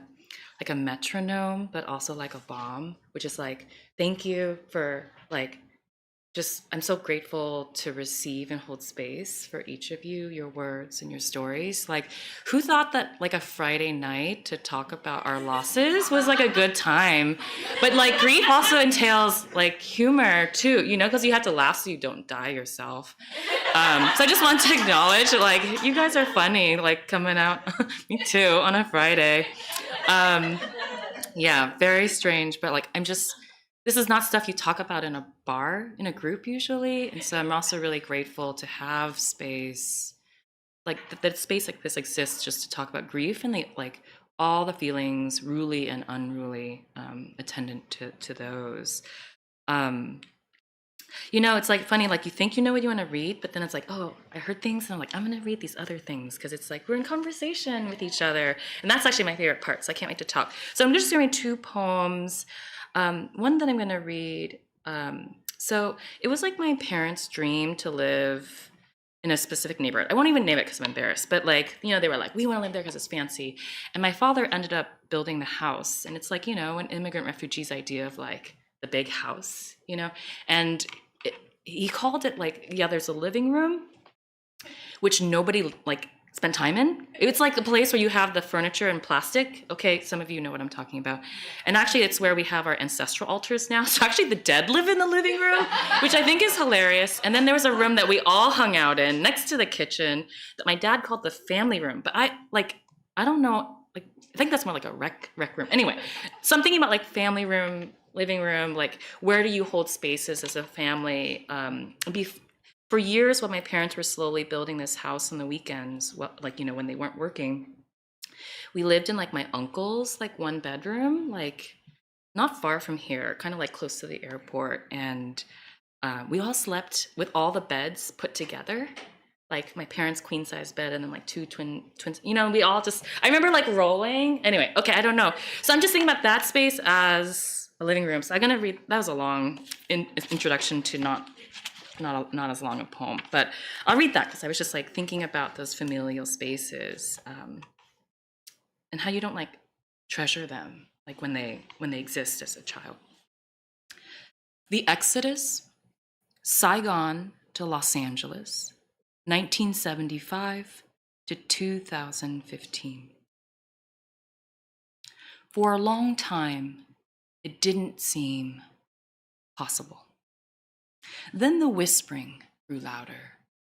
metronome, but also like a bomb. Which is like, thank you for like just, I'm so grateful to receive and hold space for each of you, your words and your stories. Like, who thought that like a Friday night to talk about our losses was like a good time? But like grief also entails like humor too, you know, because you have to laugh so you don't die yourself. So I just want to acknowledge like, you guys are funny, like coming out, me too, on a Friday. Yeah, very strange, but like, this is not stuff you talk about in a bar, in a group usually. And so I'm also really grateful to have space, like that space like this exists just to talk about grief and like all the feelings, ruly and unruly, attendant to those. You know, it's like funny, like you think you know what you want to read, but then it's like, oh, I heard things, and I'm like, I'm gonna read these other things, because it's like we're in conversation with each other. And that's actually my favorite part, so I can't wait to talk. So I'm just gonna read two poems. One that I'm gonna read, so it was like my parents' dream to live in a specific neighborhood. I won't even name it because I'm embarrassed, but like, you know, they were like, we want to live there because it's fancy. And my father ended up building the house. And it's like, you know, an immigrant refugee's idea of like the big house, you know? And he called it like, yeah, there's a living room, which nobody like spent time in. It's like the place where you have the furniture and plastic. Okay, some of you know what I'm talking about. And actually it's where we have our ancestral altars now. So actually the dead live in the living room, which I think is hilarious. And then there was a room that we all hung out in next to the kitchen that my dad called the family room. But I don't know, like, I think that's more like a rec room. Anyway, something about like family room, living room, like where do you hold spaces as a family? For years, while my parents were slowly building this house on the weekends, like, you know, when they weren't working, we lived in like my uncle's like one bedroom, like not far from here, kind of like close to the airport. And we all slept with all the beds put together, like my parents' queen size bed and then like two twins, you know, we all just, I remember like rolling. Anyway, okay, I don't know. So I'm just thinking about that space as a living room. So I'm gonna read, that was a long introduction to not as long a poem, but I'll read that because I was just like thinking about those familial spaces and how you don't like treasure them like when they exist as a child. The Exodus, Saigon to Los Angeles, 1975 to 2015. For a long time, it didn't seem possible. Then the whispering grew louder,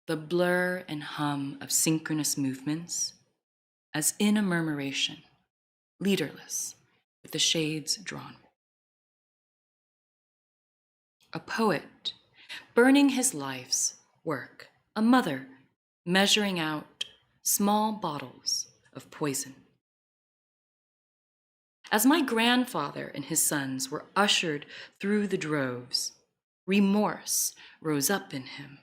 the blur and hum of synchronous movements, as in a murmuration, leaderless, with the shades drawn. A poet, burning his life's work, a mother, measuring out small bottles of poison. As my grandfather and his sons were ushered through the droves, remorse rose up in him,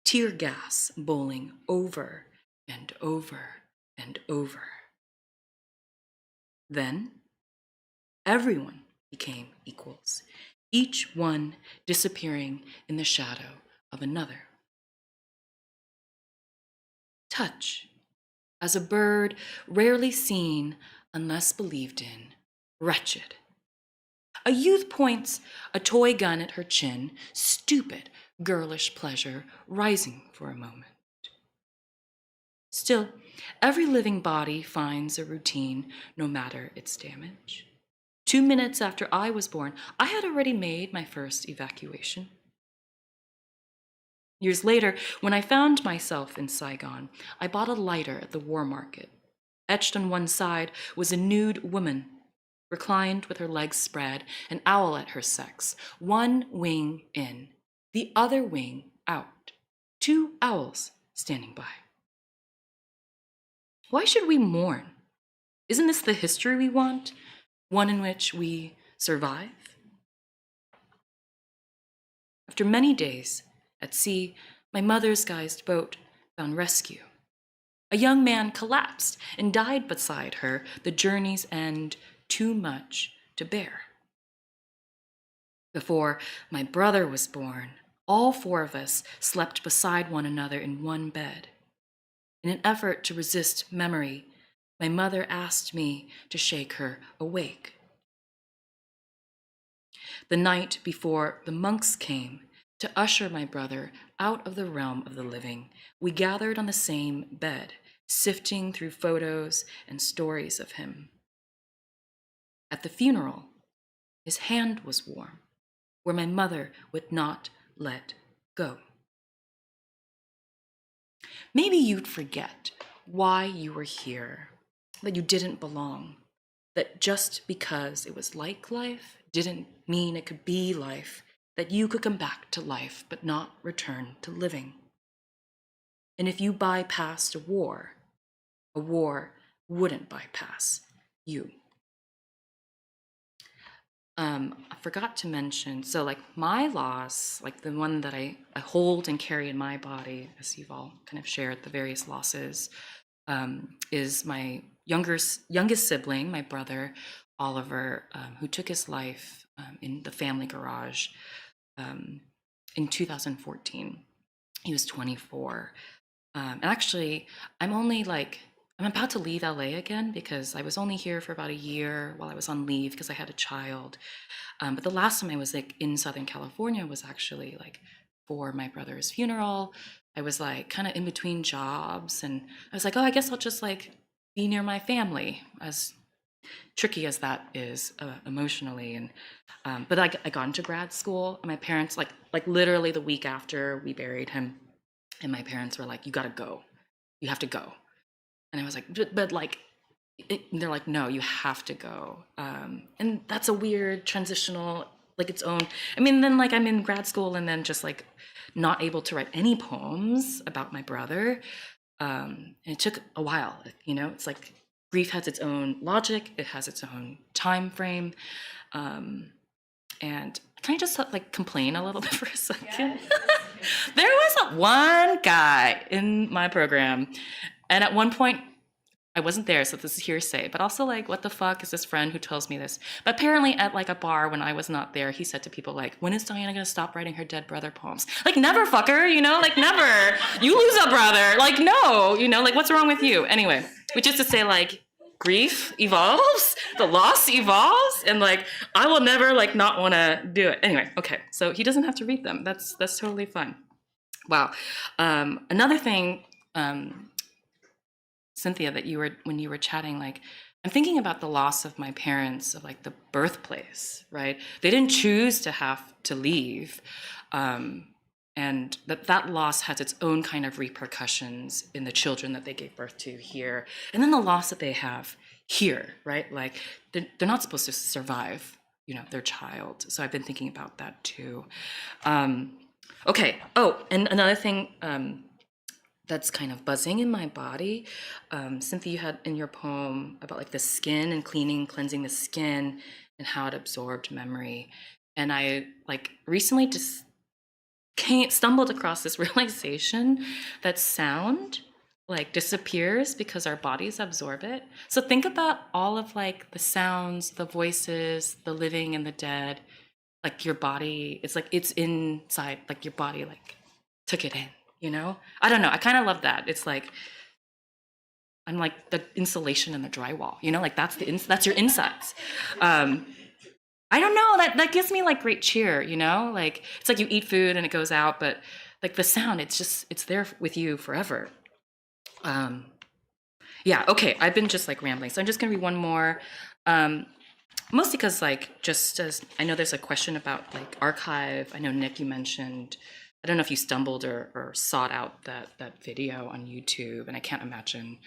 tear gas bowling over and over and over. Then, everyone became equals, each one disappearing in the shadow of another. Touch, as a bird rarely seen unless believed in, wretched. A youth points a toy gun at her chin, stupid, girlish pleasure rising for a moment. Still, every living body finds a routine, no matter its damage. 2 minutes after I was born, I had already made my first evacuation. Years later, when I found myself in Saigon, I bought a lighter at the war market. Etched on one side was a nude woman, reclined with her legs spread, an owl at her sex, one wing in, the other wing out, two owls standing by. Why should we mourn? Isn't this the history we want? One in which we survive? After many days at sea, my mother's guised boat found rescue. A young man collapsed and died beside her, the journey's end too much to bear. Before my brother was born, all four of us slept beside one another in one bed. In an effort to resist memory, my mother asked me to shake her awake. The night before the monks came to usher my brother out of the realm of the living, we gathered on the same bed, sifting through photos and stories of him. At the funeral, his hand was warm, where my mother would not let go. Maybe you'd forget why you were here, that you didn't belong, that just because it was like life didn't mean it could be life, that you could come back to life but not return to living. And if you bypassed a war wouldn't bypass you. I forgot to mention, so like my loss, like the one that I hold and carry in my body, as you've all kind of shared the various losses, is my youngest sibling, my brother, Oliver, who took his life in the family garage in 2014. He was 24. And actually, I'm about to leave LA again because I was only here for about a year while I was on leave because I had a child. But the last time I was like in Southern California was actually like for my brother's funeral. I was like kind of in between jobs, and I was like, oh, I guess I'll just like be near my family, as tricky as that is emotionally. And but I got into grad school, and my parents like literally the week after we buried him, and my parents were like, you gotta go, you have to go. And I was like, but like, they're like, no, you have to go. And that's a weird transitional, like its own. I mean, then like I'm in grad school and then just like not able to write any poems about my brother. And it took a while, you know, it's like grief has its own logic. It has its own time frame. And can I just like complain a little bit for a second? Yes. There was one guy in my program, and at one point, I wasn't there, so this is hearsay, but also like, what the fuck is this friend who tells me this? But apparently at like a bar when I was not there, he said to people like, when is Diana gonna stop writing her dead brother poems? Like, never, fucker, you know, like never. You lose a brother, like no, you know, like what's wrong with you? Anyway, which is to say like, grief evolves, the loss evolves, and like, I will never like not wanna do it. Anyway, okay, so he doesn't have to read them. That's totally fine. Wow. Another thing, Cynthia, that when you were chatting, like, I'm thinking about the loss of my parents, of like the birthplace, right? They didn't choose to have to leave. And that loss has its own kind of repercussions in the children that they gave birth to here. And then the loss that they have here, right? Like, they're not supposed to survive, you know, their child. So I've been thinking about that too. Okay, oh, and another thing, that's kind of buzzing in my body. Cynthia, you had in your poem about like the skin and cleansing the skin and how it absorbed memory. And I like recently just stumbled across this realization that sound like disappears because our bodies absorb it. So think about all of like the sounds, the voices, the living and the dead, like your body, it's like it's inside, like your body like took it in. You know, I don't know. I kind of love that. It's like I'm like the insulation in the drywall. You know, like that's your insides. I don't know. That gives me like great cheer. You know, like it's like you eat food and it goes out, but like the sound, it's there with you forever. Yeah. Okay. I've been just like rambling, so I'm just gonna read one more. Mostly because like just as I know, there's a question about like archive. I know Nick, you mentioned. I don't know if you stumbled or sought out that video on YouTube, and I can't imagine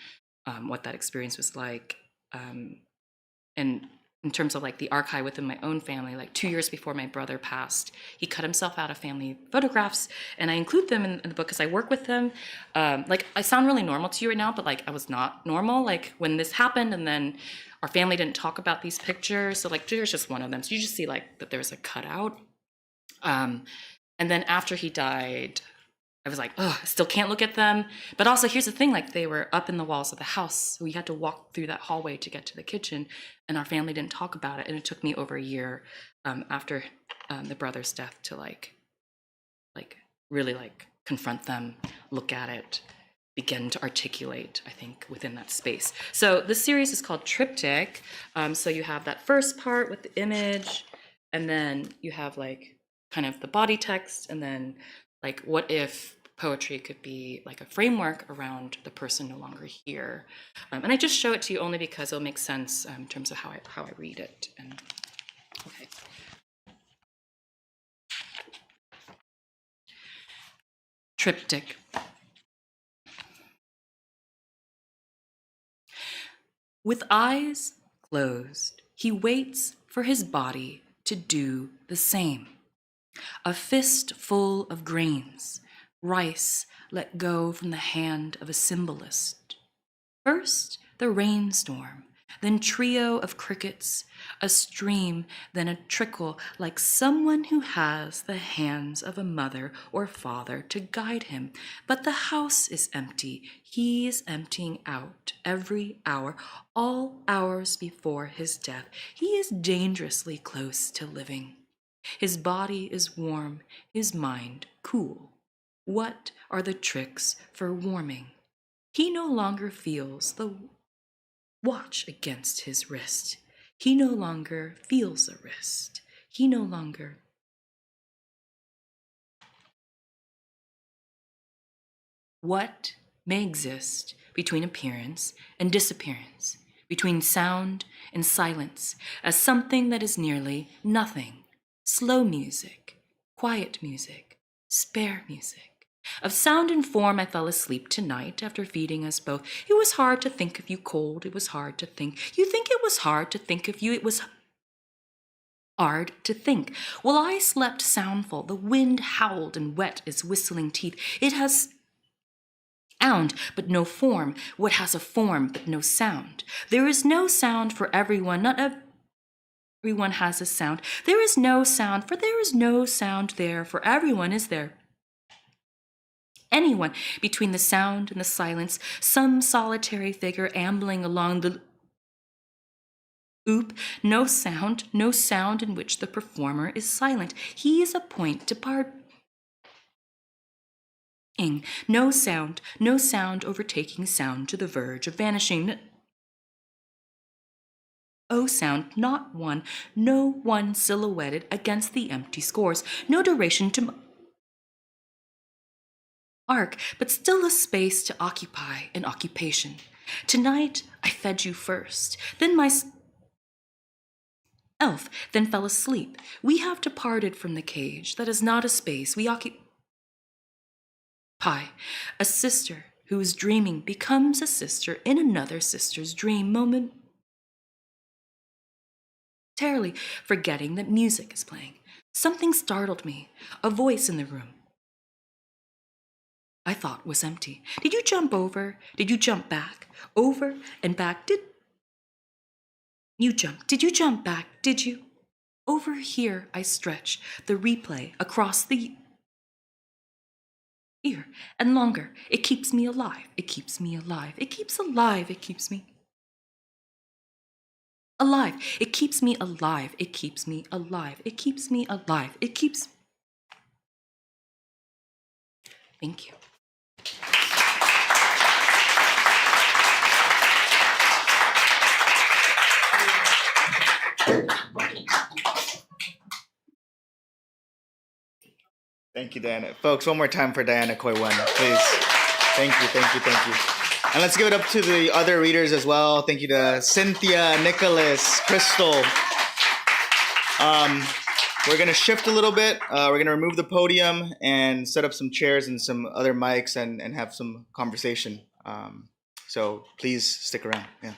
what that experience was like. And in terms of like the archive within my own family, like 2 years before my brother passed, he cut himself out of family photographs, and I include them in the book because I work with them. Like, I sound really normal to you right now, but like I was not normal. Like when this happened, and then our family didn't talk about these pictures. So like there's just one of them. So you just see like that there's a cutout. And then after he died, I was like, oh, I still can't look at them. But also, here's the thing, like they were up in the walls of the house. We had to walk through that hallway to get to the kitchen, and our family didn't talk about it. And it took me over a year after the brother's death to like really like confront them, look at it, begin to articulate, I think, within that space. So the series is called Triptych. So you have that first part with the image, and then you have like kind of the body text, and then like what if poetry could be like a framework around the person no longer here. And I just show it to you only because it'll make sense in terms of how I read it. And okay. Triptych. With eyes closed, he waits for his body to do the same. A fist full of grains, rice let go from the hand of a symbolist. First, the rainstorm, then trio of crickets, a stream, then a trickle like someone who has the hands of a mother or father to guide him. But the house is empty. He is emptying out every hour, all hours before his death. He is dangerously close to living. His body is warm, his mind cool. What are the tricks for warming? He no longer feels the watch against his wrist. He no longer feels a wrist. He no longer. What may exist between appearance and disappearance, between sound and silence, as something that is nearly nothing? Slow music, quiet music, spare music. Of sound and form I fell asleep tonight after feeding us both. It was hard to think of you cold, it was hard to think. You think it was hard to think of you, it was hard to think. While I slept soundful, the wind howled and wet its whistling teeth. It has sound, but no form. What has a form, but no sound? There is no sound for everyone, not everyone has a sound. There is no sound, for there is no sound there, for everyone is there. Anyone between the sound and the silence, some solitary figure ambling along the loop, no sound in which the performer is silent. He is a point departing. No sound overtaking sound to the verge of vanishing. Oh, sound, not one, no one silhouetted against the empty scores, no duration to arc, but still a space to occupy an occupation. Tonight I fed you first, then my elf, then fell asleep. We have departed from the cage. That is not a space. We occupy. A sister who is dreaming becomes a sister in another sister's dream moment. Momentarily forgetting that music is playing. Something startled me, a voice in the room I thought was empty. Did you jump over? Did you jump back? Over and back? Did you jump back? Did you? Over here I stretch, the replay across the ear and longer. It keeps me alive. It keeps me alive. It keeps alive. It keeps me alive. It keeps me alive. It keeps me alive. It keeps me alive. It keeps. Thank you. Thank you, Diana. Folks, one more time for Diana Koiwan, please. Thank you, thank you, thank you. And let's give it up to the other readers as well. Thank you to Cynthia, Nicholas, Crystal. we're gonna shift a little bit. We're gonna remove the podium and set up some chairs and some other mics and have some conversation. So please stick around. Yeah.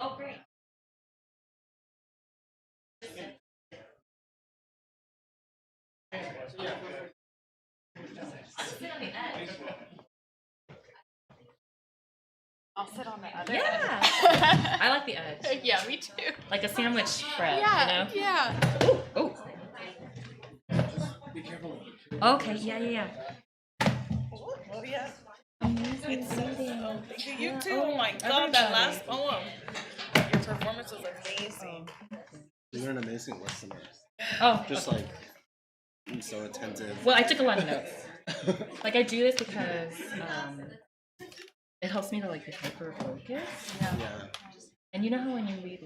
Oh, great. I'll sit on the other Yeah. end. I like the edge. Yeah, me too. Like a sandwich spread, Yeah, you know? yeah. Oh. Okay, yeah. Oh, yeah. Amazing It's so reading. thank you. You Yeah, too. oh, Oh my god, that everybody. last poem. Your performance was amazing. You're an amazing listener. Oh, Just like I'm so attentive. well, I took a lot of notes. Like I do this because it helps me to like be hyper focused. Yeah. And you know how when you read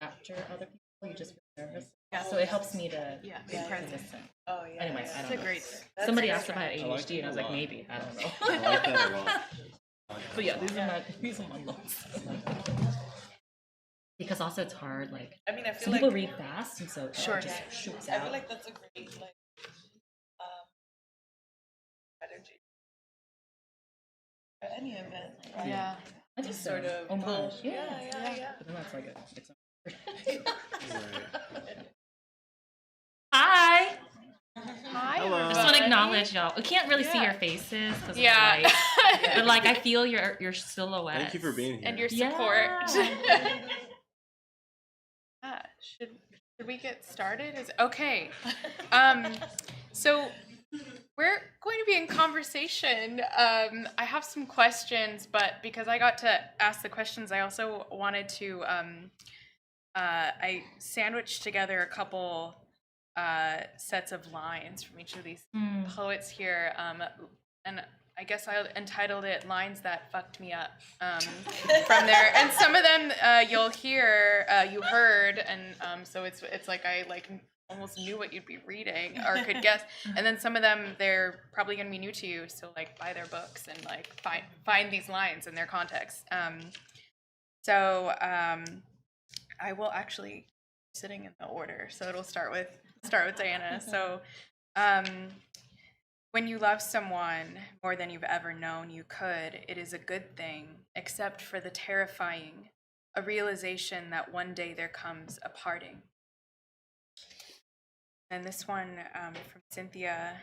after other people, you just feel nervous. Yeah. So it helps me to Yeah, be be present. present. Oh yeah. Anyway, I don't It's a know. great. Somebody a asked great about I like ADHD, it and I was a like, lot. maybe I don't know. I like that a lot. But yeah, these are my notes. Because also it's hard. Like I mean, I feel some like people read fast, and so it Sure. just shoots I out. feel like that's a great strategy for any event. Right? Yeah. I just Sort of homage. pull. Yeah. But then that's like it's Hi. Hi, Hello. I just want to acknowledge y'all. We can't really see Yeah. your faces because Yeah. of the light, but like I feel your silhouette. Thank you for being here. And your Yeah. support. Should we get started? Okay. So we're going to be in conversation. I have some questions, but because I got to ask the questions, I also wanted to I sandwiched together a couple sets of lines from each of these poets here, and I guess I entitled it "Lines That Fucked Me Up" from there. And some of them you'll hear, you heard, and so it's like I almost knew what you'd be reading or could guess. And then some of them they're probably gonna be new to you, so like buy their books and like find these lines in their context. I will actually sitting in the order, so it'll start with Diana. So, when you love someone more than you've ever known you could, it is a good thing, except for the terrifying, a realization that one day there comes a parting. And this one from Cynthia,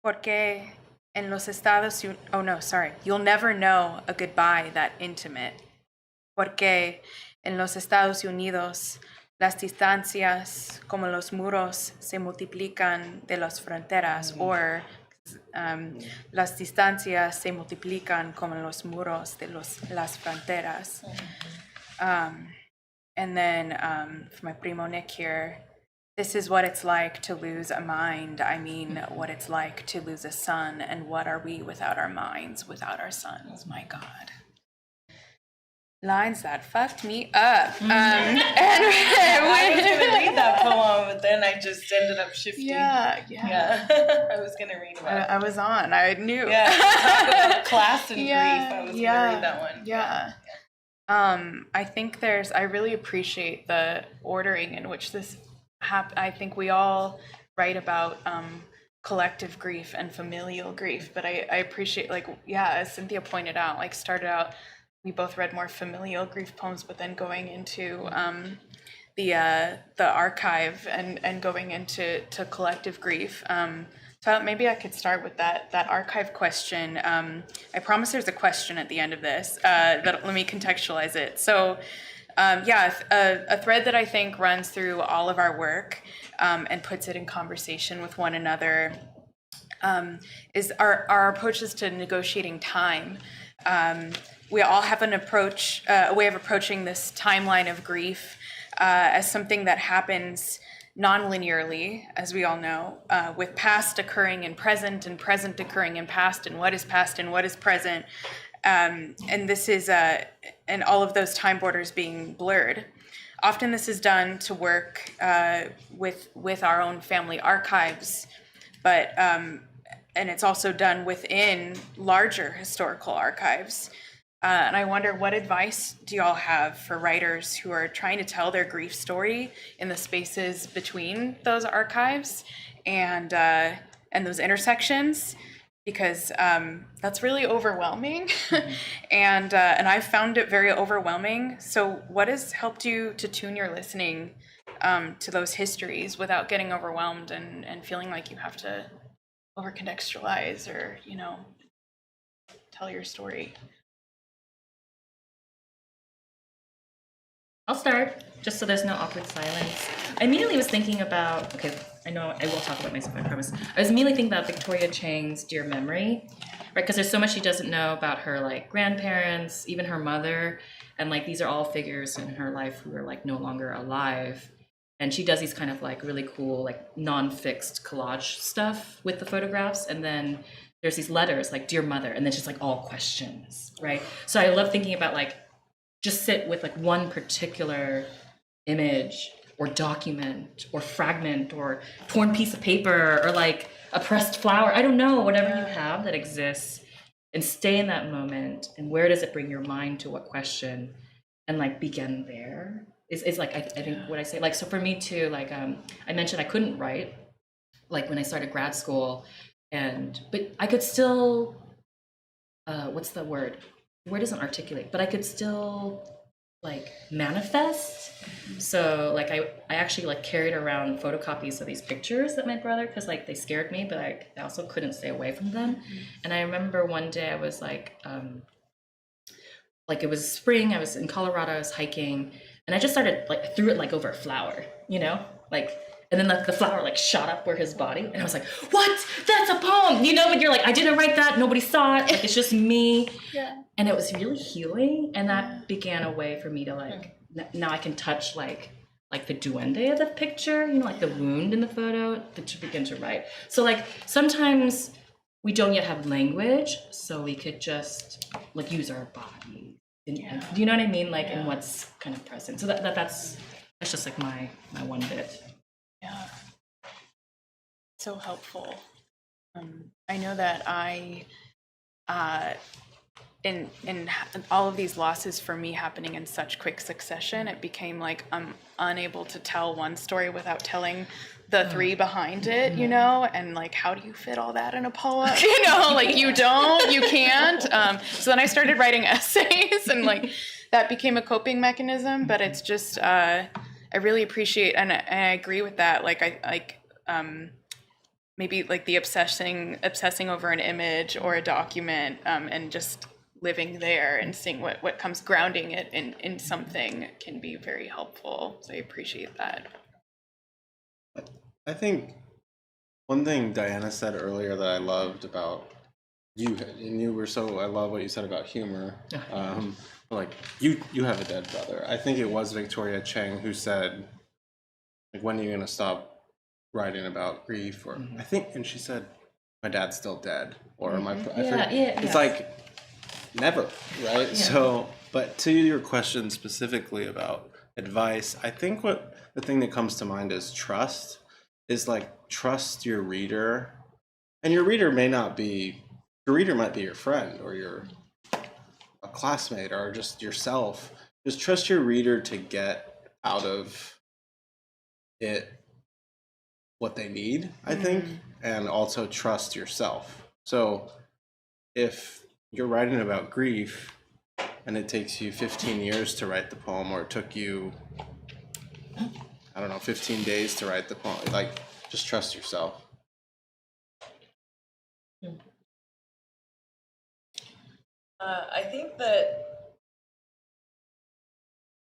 porque en los Estados Unidos, oh no, sorry, you'll never know a goodbye that intimate. Porque en los Estados Unidos las distancias como los muros se multiplican de las fronteras, or las distancias se multiplican como los muros de las fronteras. And then for my primo Nick here, this is what it's like to lose a mind. I mean, what it's like to lose a son, and what are we without our minds, without our sons? My God. Lines that fucked me up. I was gonna read that poem, but then I just ended up shifting. Yeah. I was gonna read about. I was on. I knew. Yeah, talk about class and grief. I was yeah, gonna read that one. Yeah. I think I really appreciate the ordering in which this happened. I think we all write about collective grief and familial grief, but I appreciate, as Cynthia pointed out, started out, we both read more familial grief poems, but then going into the archive and going into collective grief. So maybe I could start with that archive question. I promise there's a question at the end of this, but let me contextualize it. So a thread that I think runs through all of our work and puts it in conversation with one another is our approaches to negotiating time. We all have an approach, a way of approaching this timeline of grief as something that happens non-linearly, as we all know, with past occurring in present and present occurring in past, and what is past and what is present. And this is, and all of those time borders being blurred. Often this is done to work with our own family archives, but, and it's also done within larger historical archives. And I wonder, what advice do y'all have for writers who are trying to tell their grief story in the spaces between those archives and those intersections? Because that's really overwhelming, and I've found it very overwhelming. So, what has helped you to tune your listening to those histories without getting overwhelmed and feeling like you have to over-contextualize or tell your story? I'll start, just so there's no awkward silence. I immediately was thinking about, okay, I know I will talk about myself, I promise. I was immediately thinking about Victoria Chang's Dear Memory, right? Because there's so much she doesn't know about her grandparents, even her mother, and these are all figures in her life who are no longer alive. And she does these kind of really cool, non-fixed collage stuff with the photographs, and then there's these letters Dear Mother, and then just all questions, right? So I love thinking about just sit with one particular image or document or fragment or torn piece of paper or a pressed flower. I don't know, whatever you have that exists, and stay in that moment. And where does it bring your mind to what question, and begin there is I think what I say. So for me too, I mentioned I couldn't write when I started grad school, but I could still what's the word? Word doesn't articulate, but I could still like manifest. So like I actually like carried around photocopies of these pictures that my brother, because like they scared me, but I also couldn't stay away from them. And I remember one day I was like it was spring, I was in Colorado, I was hiking, and I just started like I threw it like over a flower, you know, like, and then the flower like shot up where his body, and I was like, what? That's a poem, you know? But you're like, I didn't write that, nobody saw it, like it's just me. Yeah. And it was really healing, and that began a way for me to like now I can touch like the duende of the picture, you know, like the wound in the photo, to begin to write. So like sometimes we don't yet have language, so we could just like use our body. Do you know what I mean? Like in what's kind of present. So that's just like my one bit. Yeah. So helpful. I know that in all of these losses for me happening in such quick succession, it became like I'm unable to tell one story without telling the three behind it, you know, and like, how do you fit all that in a poem? You know, like you can't. So then I started writing essays, and like that became a coping mechanism, but it's just, I really appreciate, and I agree with that. Like maybe like the obsessing over an image or a document, and just living there and seeing what comes, grounding it in something can be very helpful. So I appreciate that. I think one thing Diana said earlier that I loved about you, and you were so, I love what you said about humor. Like you have a dead brother. I think it was Victoria Cheng who said, like, when are you gonna stop writing about grief? Or I think, and she said, my dad's still dead, or it's like never, right? Yeah. So, but to your question specifically about advice, I think what the thing that comes to mind is trust. Is like, trust your reader, and your reader might be your friend, or a classmate, or just yourself. Just trust your reader to get out of it what they need, I think, and also trust yourself. So if you're writing about grief and it takes you 15 years to write the poem, or it took you, I don't know, 15 days to write the poem, like, just trust yourself. I think that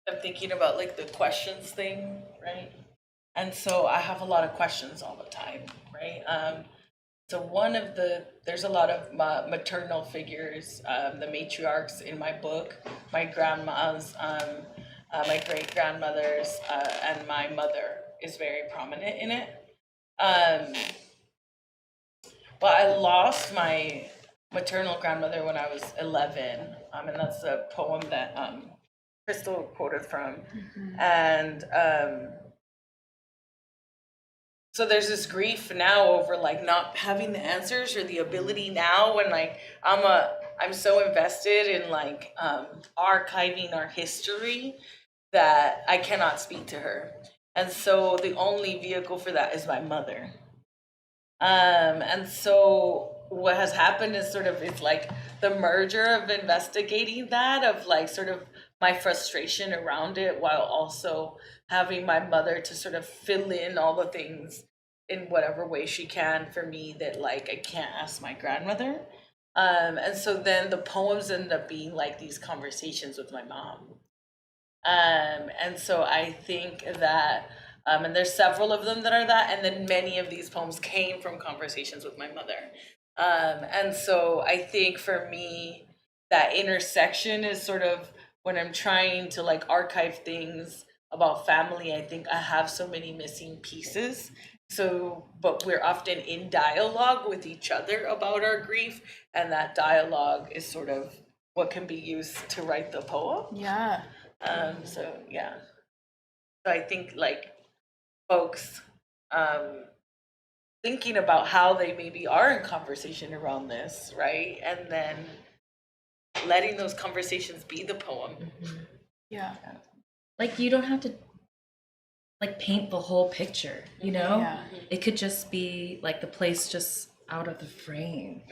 I'm thinking about like the questions thing, right? And so I have a lot of questions all the time, right? So there's a lot of maternal figures, the matriarchs in my book, my grandmas, my great grandmothers, and my mother is very prominent in it. Well, I lost my maternal grandmother when I was 11, and that's a poem that Crystal quoted from. And so there's this grief now over like not having the answers or the ability now, when like I'm so invested in like archiving our history that I cannot speak to her. And so the only vehicle for that is my mother. And so what has happened is it's like the merger of investigating that, of like sort of my frustration around it, while also having my mother to sort of fill in all the things in whatever way she can for me that like I can't ask my grandmother. And so then the poems end up being like these conversations with my mom. And so I think that and there's several of them that are that, and then many of these poems came from conversations with my mother. And so I think for me, that intersection is sort of when I'm trying to like archive things about family. I think I have so many missing pieces. So, but we're often in dialogue with each other about our grief, and that dialogue is sort of what can be used to write the poem. Yeah. So yeah. So I think like folks thinking about how they maybe are in conversation around this, right? And then letting those conversations be the poem. Yeah. Like, you don't have to like paint the whole picture, you know? Yeah. It could just be like the place just out of the frame.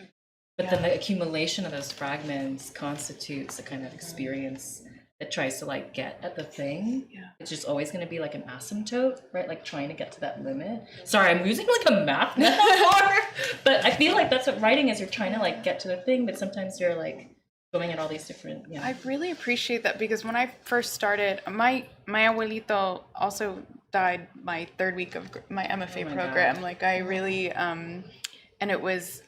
But then the accumulation of those fragments constitutes a kind of experience that tries to like get at the thing. Yeah. It's just always going to be like an asymptote, right? Like trying to get to that limit. Sorry, I'm using like a math metaphor, but I feel like that's what writing is. You're trying to like get to the thing, but sometimes you're like going at all these different. Yeah. I really appreciate that, because when I first started, my abuelito also died my third week of my MFA Oh my program. God. Like I really, and it was,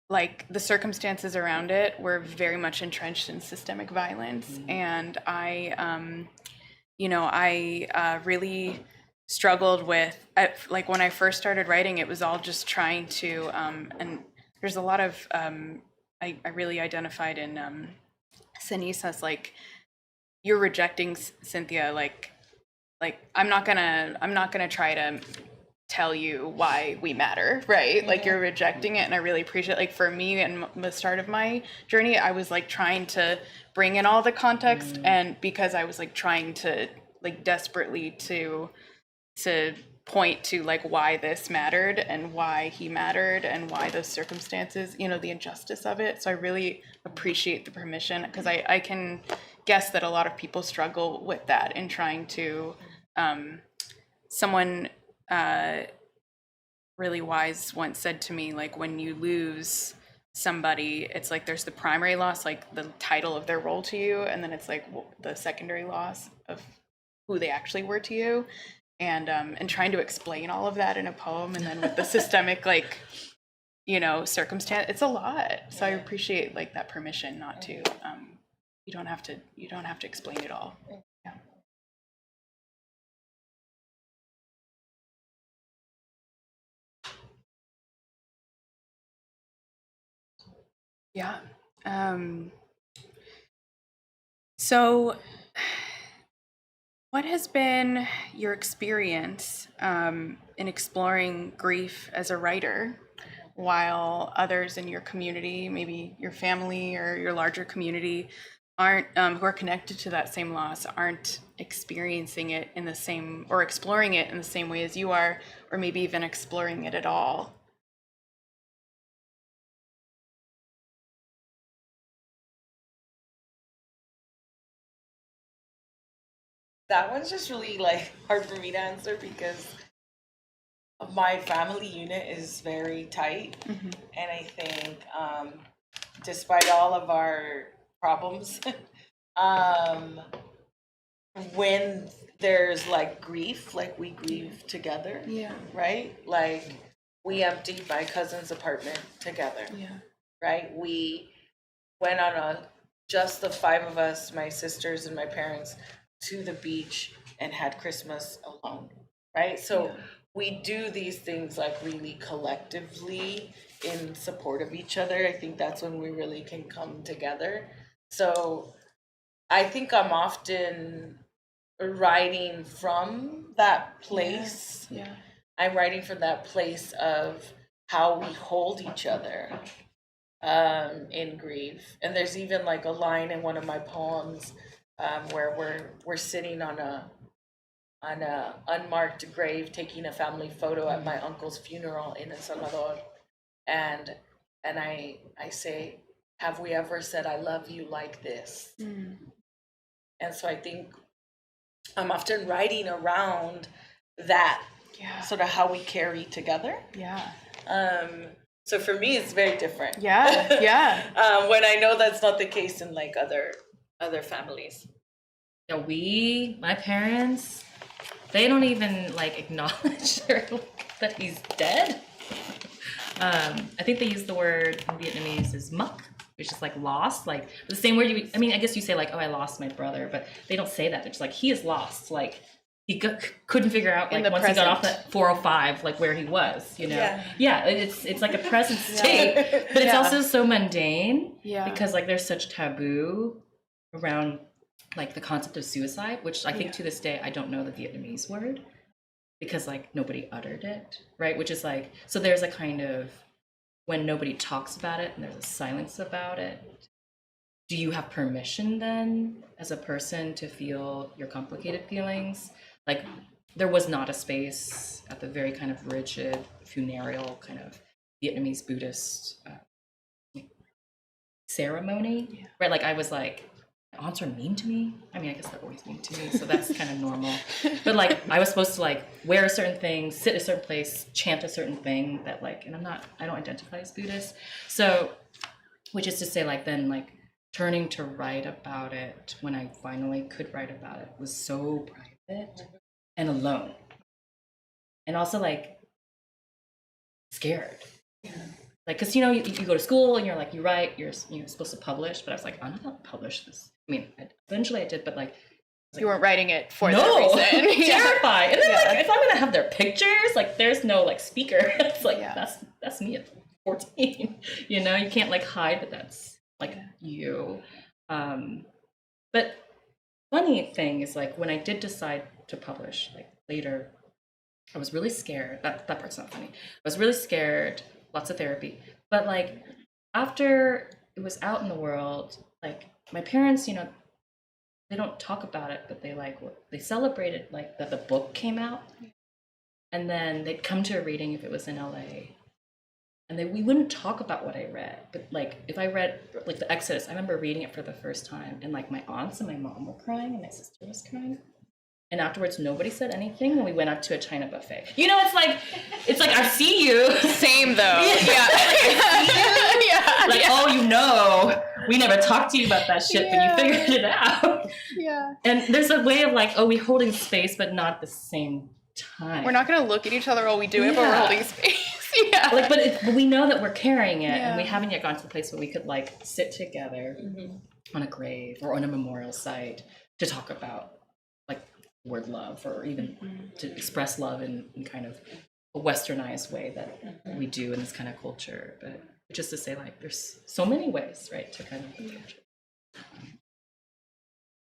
like the circumstances around it were very much entrenched in systemic violence, and I, you know, I really struggled with, like when I first started writing, it was all just trying to, and there's a lot of, I really identified in Cenisa's, like, you're rejecting Cynthia, like I'm not gonna try to tell you why we matter, right? Like you're rejecting it, and I really appreciate, like for me and the start of my journey, I was like trying to bring in all the context, and because I was like trying to like desperately to point to like why this mattered and why he mattered and why those circumstances, you know, the injustice of it. So I really appreciate the permission, because I can guess that a lot of people struggle with that in trying to, someone really wise once said to me, like when you lose somebody, it's like there's the primary loss, like the title of their role to you, and then it's like the secondary loss of who they actually were to you. And trying to explain all of that in a poem, and then with the systemic, like, you know, circumstance, it's a lot. So I appreciate like that permission not to, you don't have to explain it all. Yeah. Yeah. So what has been your experience in exploring grief as a writer, while others in your community, maybe your family or your larger community, aren't, who are connected to that same loss, aren't experiencing it in the same, or exploring it in the same way as you are, or maybe even exploring it at all? That one's just really like hard for me to answer because my family unit is very tight, and I think despite all of our problems, when there's like grief, like we grieve together, Yeah. right? Like we emptied my cousin's apartment together, Yeah. right? We went on just the five of us, my sisters and my parents, to the beach and had Christmas alone, right? So Yeah. we do these things like really collectively in support of each other. I think that's when we really can come together. So I think I'm often writing from that place. Yeah. I'm writing from that place of how we hold each other in grief. And there's even like a line in one of my poems where we're sitting on a unmarked grave taking a family photo at my uncle's funeral in El Salvador, and I say, have we ever said I love you like this? And so I think I'm often writing around that, Yeah. sort of how we carry together. Yeah. So for me, it's very different. Yeah. Yeah. When I know that's not the case in like other families. Yeah, my parents, they don't even like acknowledge that he's dead. I think they use the word in Vietnamese is muck, which is like lost, like the same word I mean, I guess you say like, oh, I lost my brother, but they don't say that. They're just like, he is lost. Like he couldn't figure out like once he got off that 405, like where he was, you know? Yeah, it's like a present state, but it's also so mundane because like there's such taboo around like the concept of suicide, which I think to this day, I don't know the Vietnamese word because like nobody uttered it, right? Which is like, so there's a kind of, when nobody talks about it and there's a silence about it, do you have permission then as a person to feel your complicated feelings? Like there was not a space at the very kind of rigid funereal kind of Vietnamese Buddhist ceremony, right? Like I was like, my aunts are mean to me. I mean, I guess they're always mean to me, so that's kind of normal. But like, I was supposed to like wear a certain thing, sit a certain place, chant a certain thing that like, and I don't identify as Buddhist. So, which is to say like then like turning to write about it when I finally could write about it was so private and alone. And also like scared. Like, cause you know, you go to school and you're like, you write, you're supposed to publish, but I was like, I'm not gonna publish this. I mean, eventually I did, but like, You weren't writing it for no, that reason. Yeah. terrified. And then like, if I'm gonna have their pictures, like, there's no like speaker. It's like Yeah. that's me at 14. You know, you can't like hide that that's like you. But funny thing is like when I did decide to publish, like later, I was really scared. That part's not funny. I was really scared. Lots of therapy, but like after it was out in the world, like my parents, you know, they don't talk about it, but they celebrated like that the book came out, and then they'd come to a reading if it was in LA, and we wouldn't talk about what I read, but like if I read like the Exodus, I remember reading it for the first time, and like my aunts and my mom were crying, and my sister was crying. And afterwards, nobody said anything when we went out to a China buffet. You know, it's like I see you. Same though. Yeah. Like, oh, you know, we never talked to you about that shit, but you figured it out. Yeah. And there's a way of like, oh, we're holding space, but not at the same time. We're not gonna look at each other while we do it, but we're Yeah. holding space. Yeah. Like, but we know that we're carrying it, and we Yeah. haven't yet gone to the place where we could like sit together on a grave or on a memorial site to talk about like word love, or even to express love in kind of a westernized way that we do in this kind of culture. But just to say like there's so many ways, right, to kind of approach it.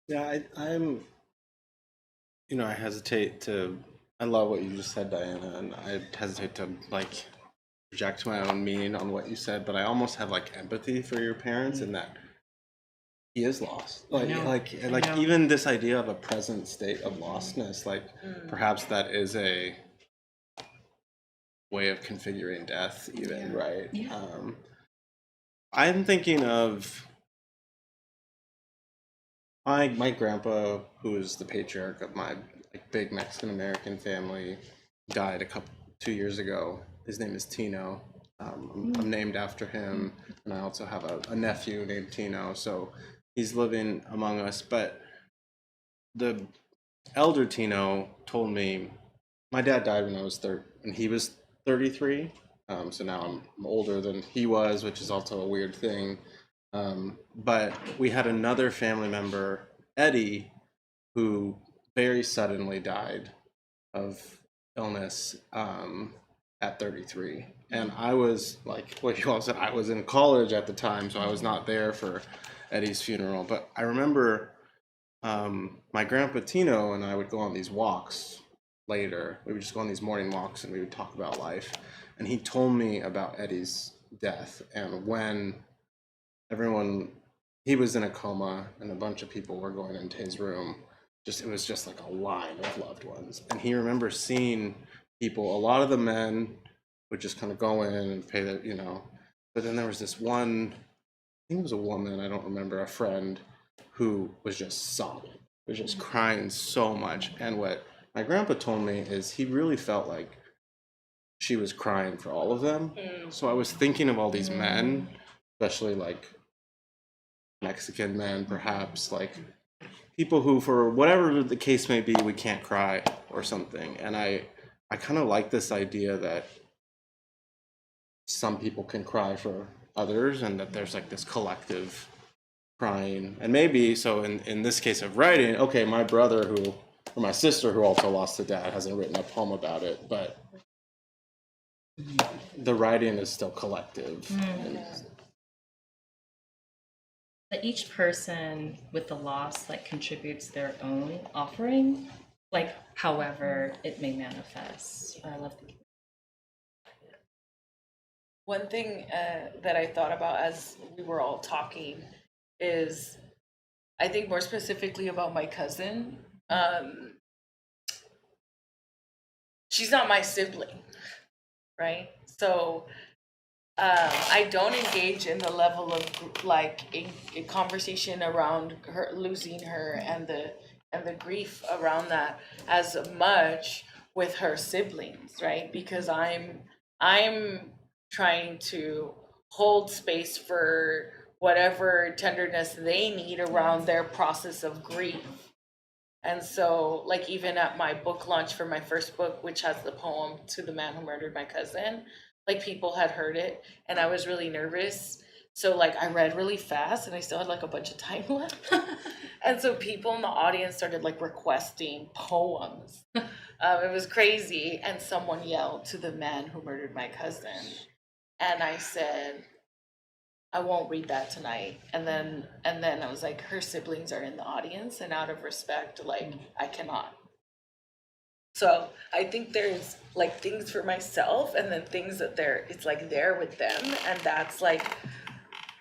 Yeah, I'm, you know, I love what you just said, Diana, and I hesitate to like project my own meaning on what you said, but I almost have like empathy for your parents in that he is lost. Like, know. like know. even this idea of a present state of lostness, like perhaps that is a way of configuring death, even, right? Yeah. I'm thinking of my grandpa, who is the patriarch of my like big Mexican American family, died 2 years ago. His name is Tino. I'm named after him, and I also have a nephew named Tino. So he's living among us. But the elder Tino told me my dad died when I was when he was 33. So now I'm older than he was, which is also a weird thing. But we had another family member, Eddie, who very suddenly died of illness at 33. And I was, like what you all said, I was in college at the time, so I was not there for Eddie's funeral. But I remember my grandpa Tino and I would go on these walks later. We would just go on these morning walks and we would talk about life. And he told me about Eddie's death, and when he was in a coma and a bunch of people were going into his room. It was just like a line of loved ones. And he remembers seeing people, a lot of the men would just kind of go in and pay their, you know, but then there was this one, I think it was a woman, I don't remember, a friend, who was just sobbing, was just crying so much. And what my grandpa told me is he really felt like she was crying for all of them. So I was thinking of all these men, especially like Mexican men, perhaps, like people who, for whatever the case may be, we can't cry or something. And I kind of like this idea that some people can cry for others, and that there's like this collective crying. And maybe, so in this case of writing, okay, my brother or my sister who also lost a dad hasn't written a poem about it, but the writing is still collective. And That each person with the loss like contributes their own offering, like however it may manifest. I love the One thing that I thought about as we were all talking is, I think more specifically about my cousin. She's not my sibling, right? So I don't engage in the level of like a conversation around her losing her and the grief around that as much with her siblings, right? Because I'm trying to hold space for whatever tenderness they need around their process of grief. And so, like, even at my book launch for my first book, which has the poem To the Man Who Murdered My Cousin, like, people had heard it, and I was really nervous. So, like, I read really fast, and I still had, like, a bunch of time left. And so people in the audience started, like, requesting poems. It was crazy. And someone yelled, To the Man Who Murdered My Cousin. And I said, I won't read that tonight. And then I was like, her siblings are in the audience, and out of respect, like, I cannot. So I think there's like things for myself, and then things that it's like there with them, and that's like,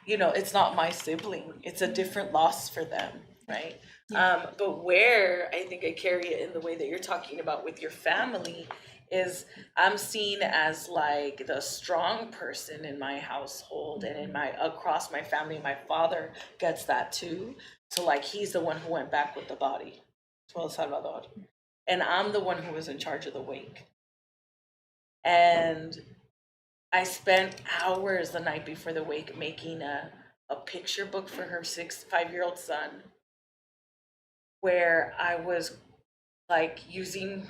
it's not my sibling. It's a different loss for them, right? But where I think I carry it in the way that you're talking about with your family is I'm seen as like the strong person in my household and in across my family. My father gets that too. So like he's the one who went back with the body to El Salvador. And I'm the one who was in charge of the wake. And I spent hours the night before the wake making a picture book for her 5-year-old son, where I was like using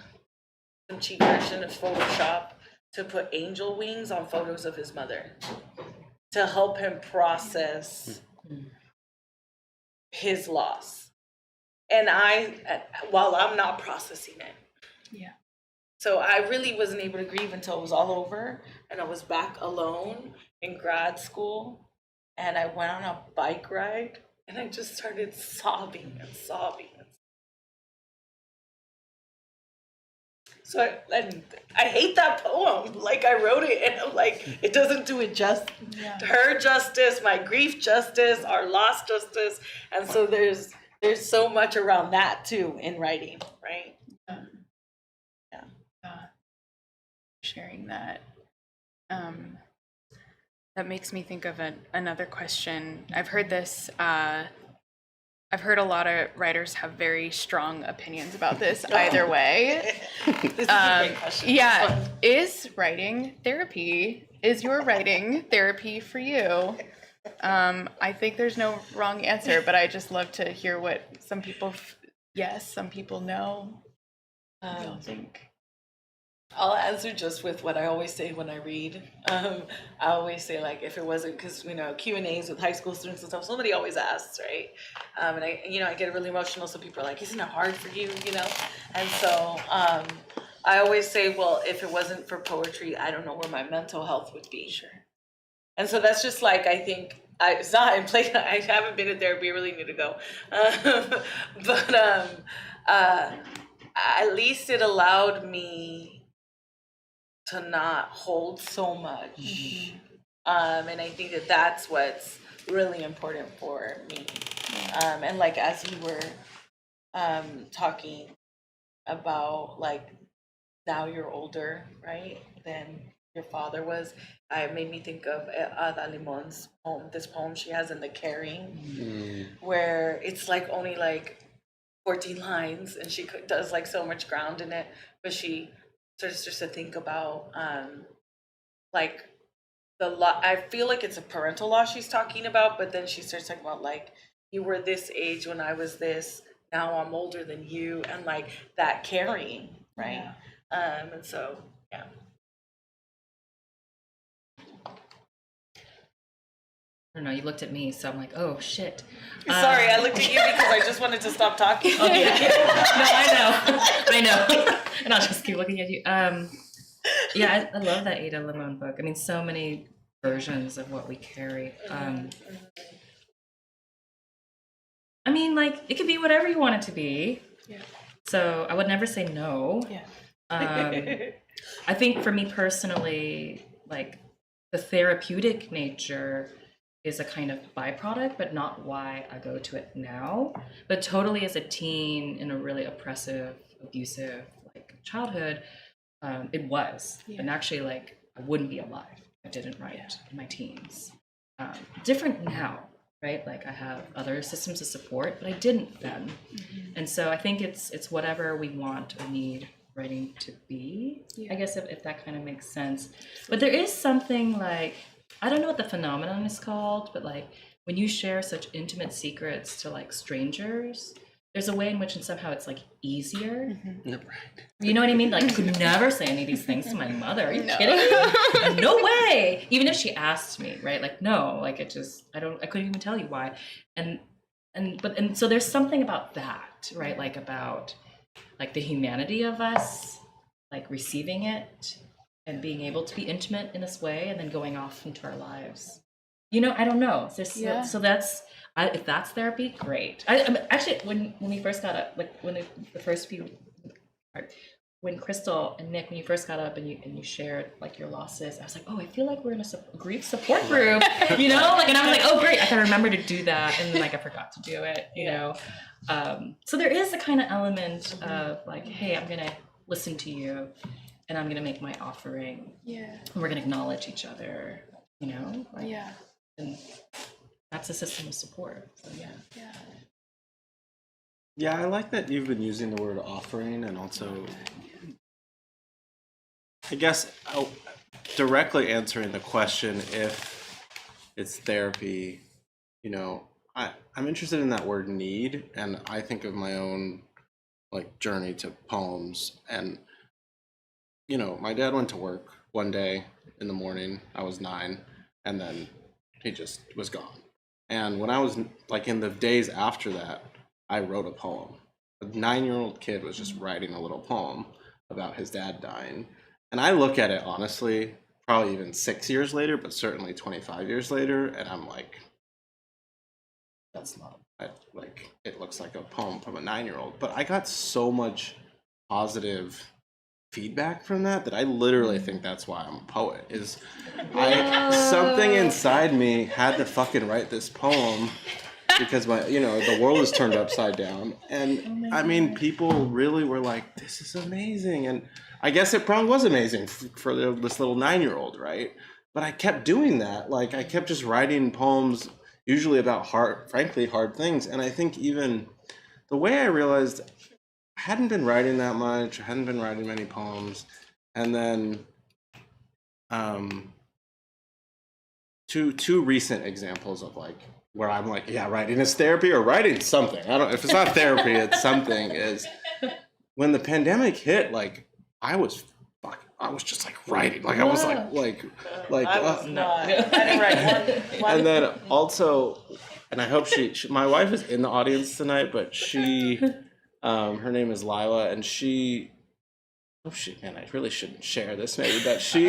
some cheap version of Photoshop to put angel wings on photos of his mother to help him process his loss. And while I'm not processing it. Yeah. So I really wasn't able to grieve until it was all over, and I was back alone in grad school, and I went on a bike ride, and I just started sobbing and sobbing. So I hate that poem. Like, I wrote it, and I'm like, it doesn't do it her justice, my grief justice, our loss justice. And so there's so much around that too in writing, right? Sharing that. That makes me think of another question. I've heard this. I've heard a lot of writers have very strong opinions about this either way. This is a great question. Yeah. Is writing therapy? Is your writing therapy for you? I think there's no wrong answer, but I just love to hear what some people yes, some people no. What do y'all think? I'll answer just with what I always say when I read. I always say, like, if it wasn't, because Q&As with high school students and stuff, somebody always asks, right? And I get really emotional. So people are like, "Isn't it hard for you?" And so I always say, well, if it wasn't for poetry, I don't know where my mental health would be. Sure. And so that's just like, I think it's not in place. I haven't been in therapy. I really need to go. But at least it allowed me to not hold so much. And I think that that's what's really important for me. And like, as you were talking about, like, now you're older, right, than your father was, it made me think of Ada Limon's poem, this poem she has in The Caring, where it's like only like 14 lines, and she does like so much ground in it, but she starts just to think about like I feel like it's a parental loss she's talking about, but then she starts talking about, like, you were this age when I was this, now I'm older than you, and like that carrying, right? And so yeah. I don't know, you looked at me, so I'm like, oh shit. Sorry, I looked at you because I just wanted to stop talking. Oh, yeah. No, I know. And I'll just keep looking at you. Yeah, I love that Ada Limon book. I mean, so many versions of what we carry. I mean, like, it could be whatever you want it to be. Yeah. So I would never say no. Yeah. I think for me personally, like, the therapeutic nature is a kind of byproduct, but not why I go to it now. But totally as a teen in a really oppressive, abusive, like, childhood, it was. And actually, like, I wouldn't be alive I didn't write in my teens. Different now, right? Like I have other systems of support, but I didn't then. And so I think it's whatever we want or need writing to be, I guess, if that kind of makes sense. But there is something like, I don't know what the phenomenon is called, but like when you share such intimate secrets to like strangers, there's a way in which and somehow it's like easier. You know what I mean? Like I could never say any of these things to my mother. Are you kidding me? No way. Even if she asked me, right? Like no, like it just I couldn't even tell you why. And so there's something about that, right? Like about like the humanity of us, like receiving it and being able to be intimate in this way and then going off into our lives. You know, I don't know. So that's if that's therapy, great. I mean, actually, when we first got up, like when the first few, when Crystal and Nick, when you first got up and you shared like your losses, I was like, oh, I feel like we're in a grief support group, you know, like, and I was like, oh, great, I can remember to do that, and then like I forgot to do it, you know. So there is a kind of element of like, hey, I'm gonna listen to you, and I'm gonna make my offering. And we're gonna acknowledge each other, you know. Like, and that's a system of support. So Yeah, I like that you've been using the word offering, and also, I guess, directly answering the question if it's therapy. You know, I'm interested in that word need, and I think of my own like journey to poems. And you know, my dad went to work one day in the morning. I was 9, and then he just was gone. And when I was like in the days after that, I wrote a poem. A 9-year-old kid was just writing a little poem about his dad dying. And I look at it honestly, probably even 6 years later, but certainly 25 years later, and I'm like, that's not, like, it looks like a poem from a 9-year-old. But I got so much positive feedback from that I literally think that's why I'm a poet. Is something inside me had to fucking write this poem because the world is turned upside down, and I mean, people really were like, this is amazing, and I guess it probably was amazing for this little 9-year-old, right? But I kept doing that. Like I kept just writing poems, usually about frankly hard things. And I think even the way I realized I hadn't been writing that much, I hadn't been writing many poems, and then two recent examples of like where I'm like, yeah, writing is therapy or writing something. I don't, if it's not therapy, it's something. Is when the pandemic hit, like I was just like writing, like I was like I was not. I didn't write one. And then also, and I hope she my wife is in the audience tonight, but she her name is Lila, and man, I really shouldn't share this maybe, but she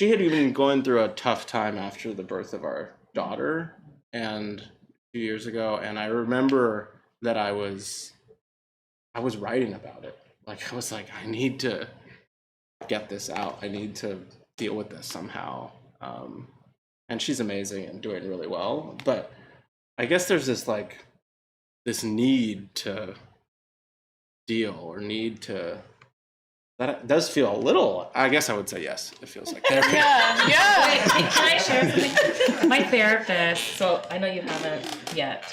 had been going through a tough time after the birth of our daughter and a few years ago, and I remember that I was writing about it. Like I was like, I need to get this out. I need to deal with this somehow. And she's amazing and doing really well. But I guess there's this need to deal or need to. That does feel a little. I guess I would say yes. It feels like therapy. Wait, can I share something? My therapist. So I know you haven't yet.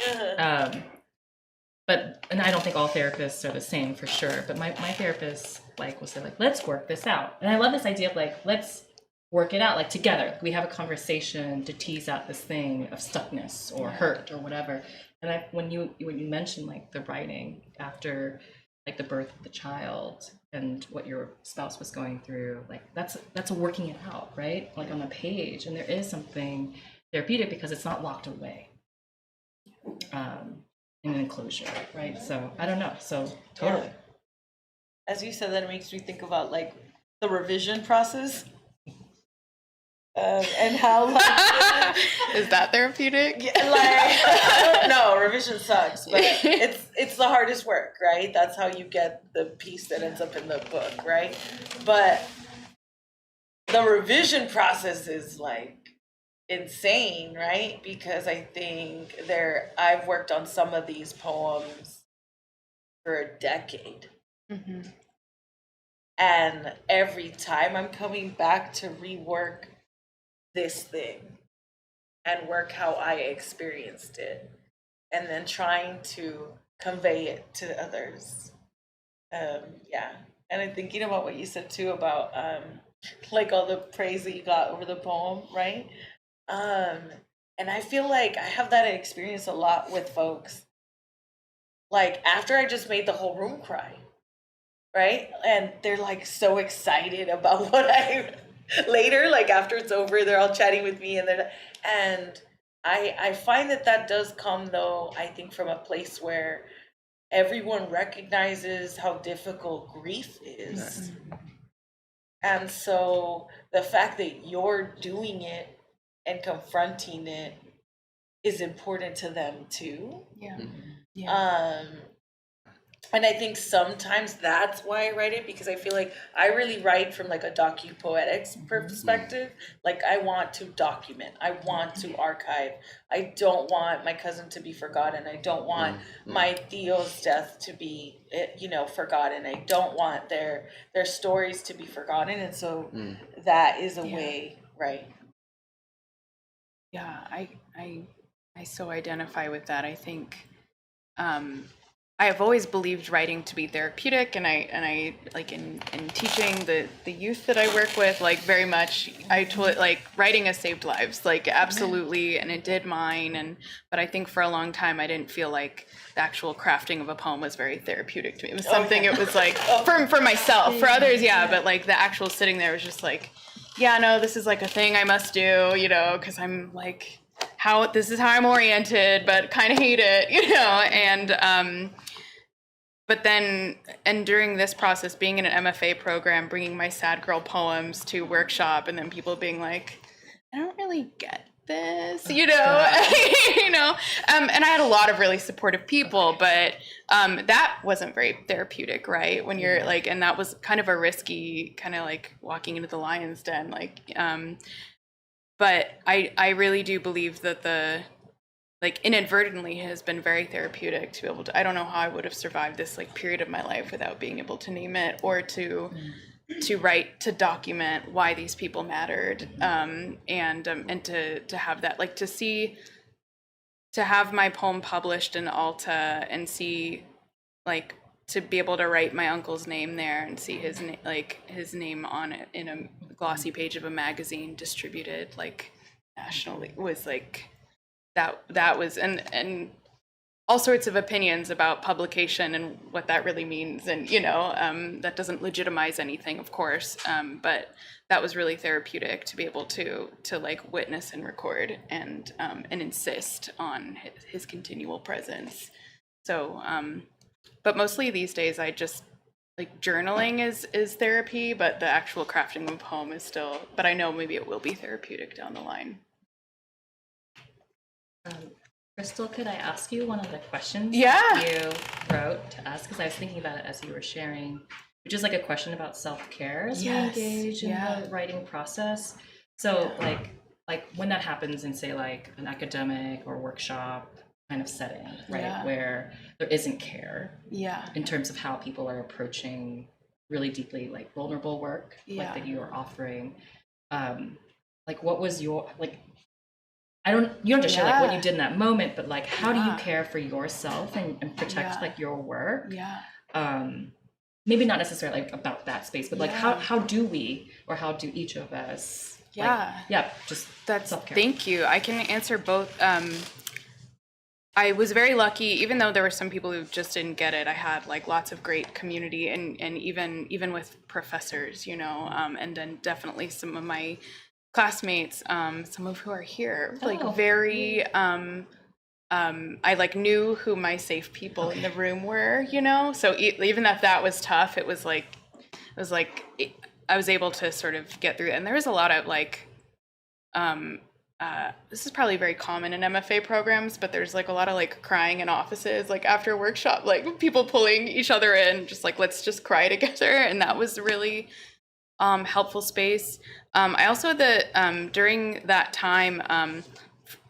And I don't think all therapists are the same for sure, but my therapist will say let's work this out. And I love this idea of let's work it out together. We have a conversation to tease out this thing of stuckness or hurt or whatever. And when you mentioned the writing after the birth of the child and what your spouse was going through, that's a working it out, right? On the page. And there is something therapeutic because it's not locked away. In an enclosure, right? So I don't know. So totally. Yeah. As you said that, it makes me think about the revision process, and how Is that therapeutic? no, revision sucks, but it's the hardest work, right? That's how you get the piece that ends up in the book, right? But the revision process is insane, right? Because I think I've worked on some of these poems for a decade. Mm-hmm. And every time I'm coming back to rework this thing and work how I experienced it, and then trying to convey it to others. Yeah. And I'm thinking about what you said too about like all the praise that you got over the poem, right? Um, and I feel like I have that experience a lot with folks. Like after I just made the whole room cry, right? And they're like so excited about what I later, like after it's over, they're all chatting with me and I find that that does come though, I think from a place where everyone recognizes how difficult grief is. And so the fact that you're doing it and confronting it is important to them too. Yeah. And I think sometimes that's why I write it, because I feel like I really write from like a docu-poetics perspective. Like I want to document, I want to archive. I don't want my cousin to be forgotten. I don't want my Theo's death to be, forgotten. I don't want their stories to be forgotten. And so that is a way, right? Yeah, I so identify with that. I think I have always believed writing to be therapeutic, and I like in teaching the youth that I work with, like very much I told like writing has saved lives, like absolutely, and it did mine. But I think for a long time I didn't feel like the actual crafting of a poem was very therapeutic to me. It was something it was like for myself, for others, but like the actual sitting there was just like, yeah, no, this is like a thing I must do, because I'm like this is how I'm oriented, but kind of hate it, and but then, and during this process, being in an MFA program, bringing my sad girl poems to workshop, and then people being like, I don't really get this, and I had a lot of really supportive people, but that wasn't very therapeutic, right? When you're like, and that was kind of a risky, kind of like walking into the lion's den, like, but I really do believe that like inadvertently has been very therapeutic to be able to, I don't know how I would have survived this like period of my life without being able to name it or to write, to document why these people mattered, and to have that, like to have my poem published in Alta and see, like, to be able to write my uncle's name there and see his name on it in a glossy page of a magazine distributed like nationally was like, that was, and all sorts of opinions about publication and what that really means, and that doesn't legitimize anything, of course, but that was really therapeutic to be able to like witness and record and insist on his continual presence. So but mostly these days I just like journaling is therapy, but the actual crafting of a poem is still, but I know maybe it will be therapeutic down the line. Crystal, could I ask you one of the questions Yeah. that you wrote to us? Because I was thinking about it as you were sharing, which is like a question about self-care as we engage in the writing process. So like when that happens in, say, like an academic or workshop kind of setting, right, where there isn't care in terms of how people are approaching really deeply like vulnerable work like that you are offering, like what was your, like, you don't have to share like what you did in that moment, but like how do you care for yourself and protect like your work? Maybe not necessarily like about that space, but like how do we, or how do each of us just that's self-care? Thank you. I can answer both. I was very lucky, even though there were some people who just didn't get it. I had like lots of great community, and even with professors, and then definitely some of my classmates, some of who are here, like very, I like knew who my safe people in the room were, so even if that was tough, it was like I was able to sort of get through it. And there was a lot of like, this is probably very common in MFA programs, but there's like a lot of like crying in offices, like after a workshop, like people pulling each other in, just like, let's just cry together. And that was really helpful space. I also, during that time,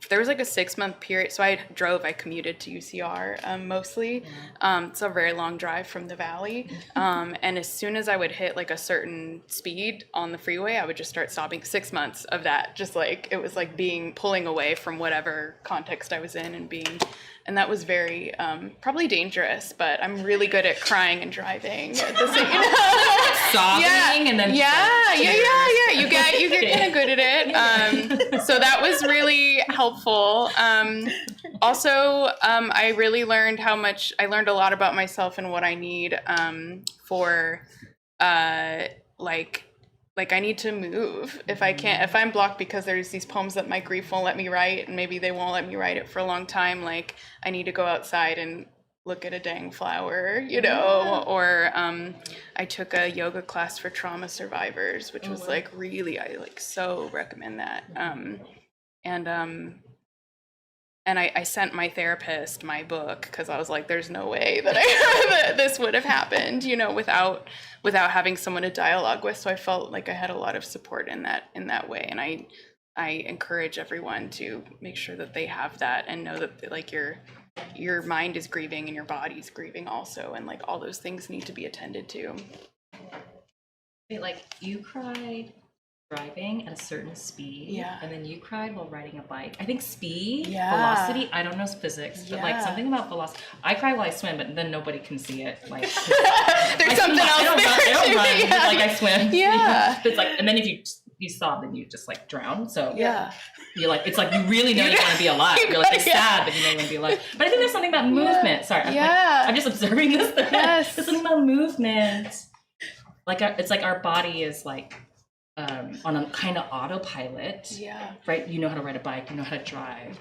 there was like a 6-month period. So I commuted to UCR mostly. It's a very long drive from the valley. And as soon as I would hit like a certain speed on the freeway, I would just start stopping. 6 months of that, just like, it was like pulling away from whatever context I was in and that was very, probably dangerous, but I'm really good at crying and driving at the same Sobbing and then yeah. You get kind of good at it. So that was really helpful. Also, I really learned I learned a lot about myself and what I need for like I need to move if I'm blocked because there's these poems that my grief won't let me write, and maybe they won't let me write it for a long time. Like I need to go outside and look at a dang flower, or I took a yoga class for trauma survivors, which was like really, I like so recommend that. And I sent my therapist my book because I was like, there's no way that that this would have happened, without having someone to dialogue with. So I felt like I had a lot of support in that way. And I encourage everyone to make sure that they have that and know that like your mind is grieving and your body's grieving also. And like all those things need to be attended to. Wait, like you cried driving at a certain speed, and then you cried while riding a bike. I think speed, velocity, I don't know physics, but like something about velocity. I cry while I swim, but then nobody can see it. Like there's something else. I don't run, but like I swim. Yeah. It's like, and then if you sob, then you just like drown. So you're like, it's like you really know you want to be alive. You're like sad, but you know you want to be alive. But I think there's something about movement. Sorry, I'm just observing this. Yes. There's something about movement. Like it's like our body is like on a kind of autopilot, right? You know how to ride a bike, you know how to drive,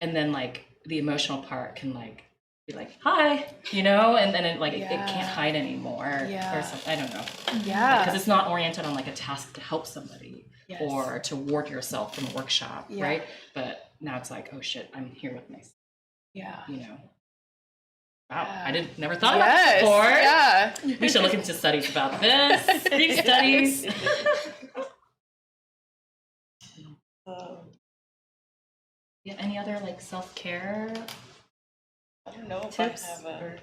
and then like the emotional part can like be like, hi, and then it like it can't hide anymore. Or something. I don't know. Because it's not oriented on like a task to help somebody or to ward yourself from a workshop, right? But now it's like, oh shit, I'm here with myself. Wow, I never thought about this before. Yeah. We should look into studies about this. Grief studies. Any other like self-care I don't know if tips? I have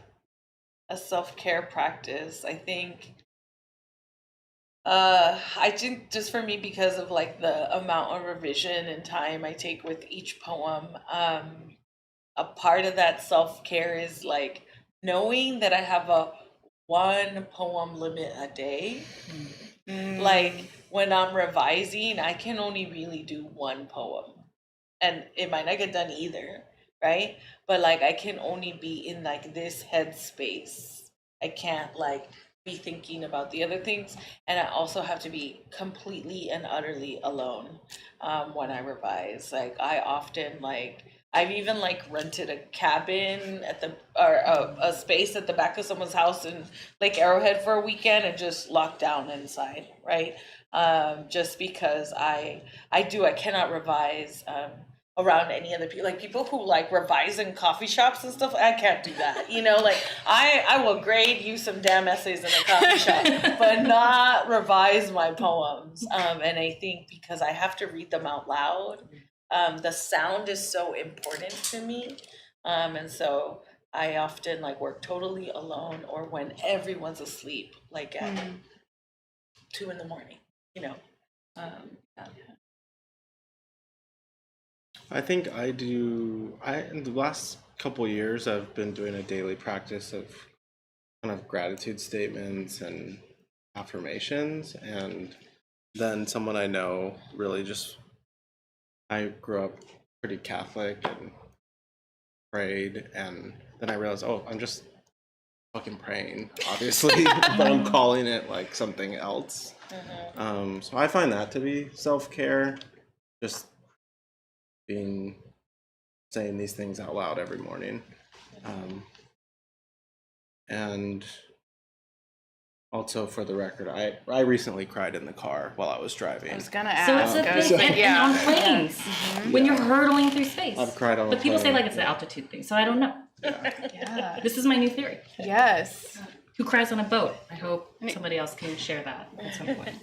a self-care practice. I think just for me, because of like the amount of revision and time I take with each poem, a part of that self-care is like knowing that I have a 1 poem limit a day. Like when I'm revising, I can only really do 1 poem, and it might not get done either, right? But like I can only be in like this headspace. I can't like be thinking about the other things, and I also have to be completely and utterly alone when I revise. Like I often like I've even like rented a cabin a space at the back of someone's house in Lake Arrowhead for a weekend and just locked down inside, right? Just because I cannot revise around any other people. Like people who like revise in coffee shops and stuff, I can't do that. Like I will grade you some damn essays in a coffee shop, but not revise my poems. And I think because I have to read them out loud, the sound is so important to me. And so I often like work totally alone or when everyone's asleep, like at 2 a.m, I think in the last couple years, I've been doing a daily practice of kind of gratitude statements and affirmations. And then someone I know really I grew up pretty Catholic and prayed. And then I realized, I'm just fucking praying, obviously, but I'm calling it like something else. So I find that to be self-care, just saying these things out loud every morning. And also, for the record, I recently cried in the car while I was driving. I was gonna ask. So it's a thing, and on planes, when you're hurtling through space. I've cried on a But people say plane. like it's the altitude thing, so I don't know. Yeah. This is my new theory. Yes. Who cries on a boat? I hope somebody else can share that at some point.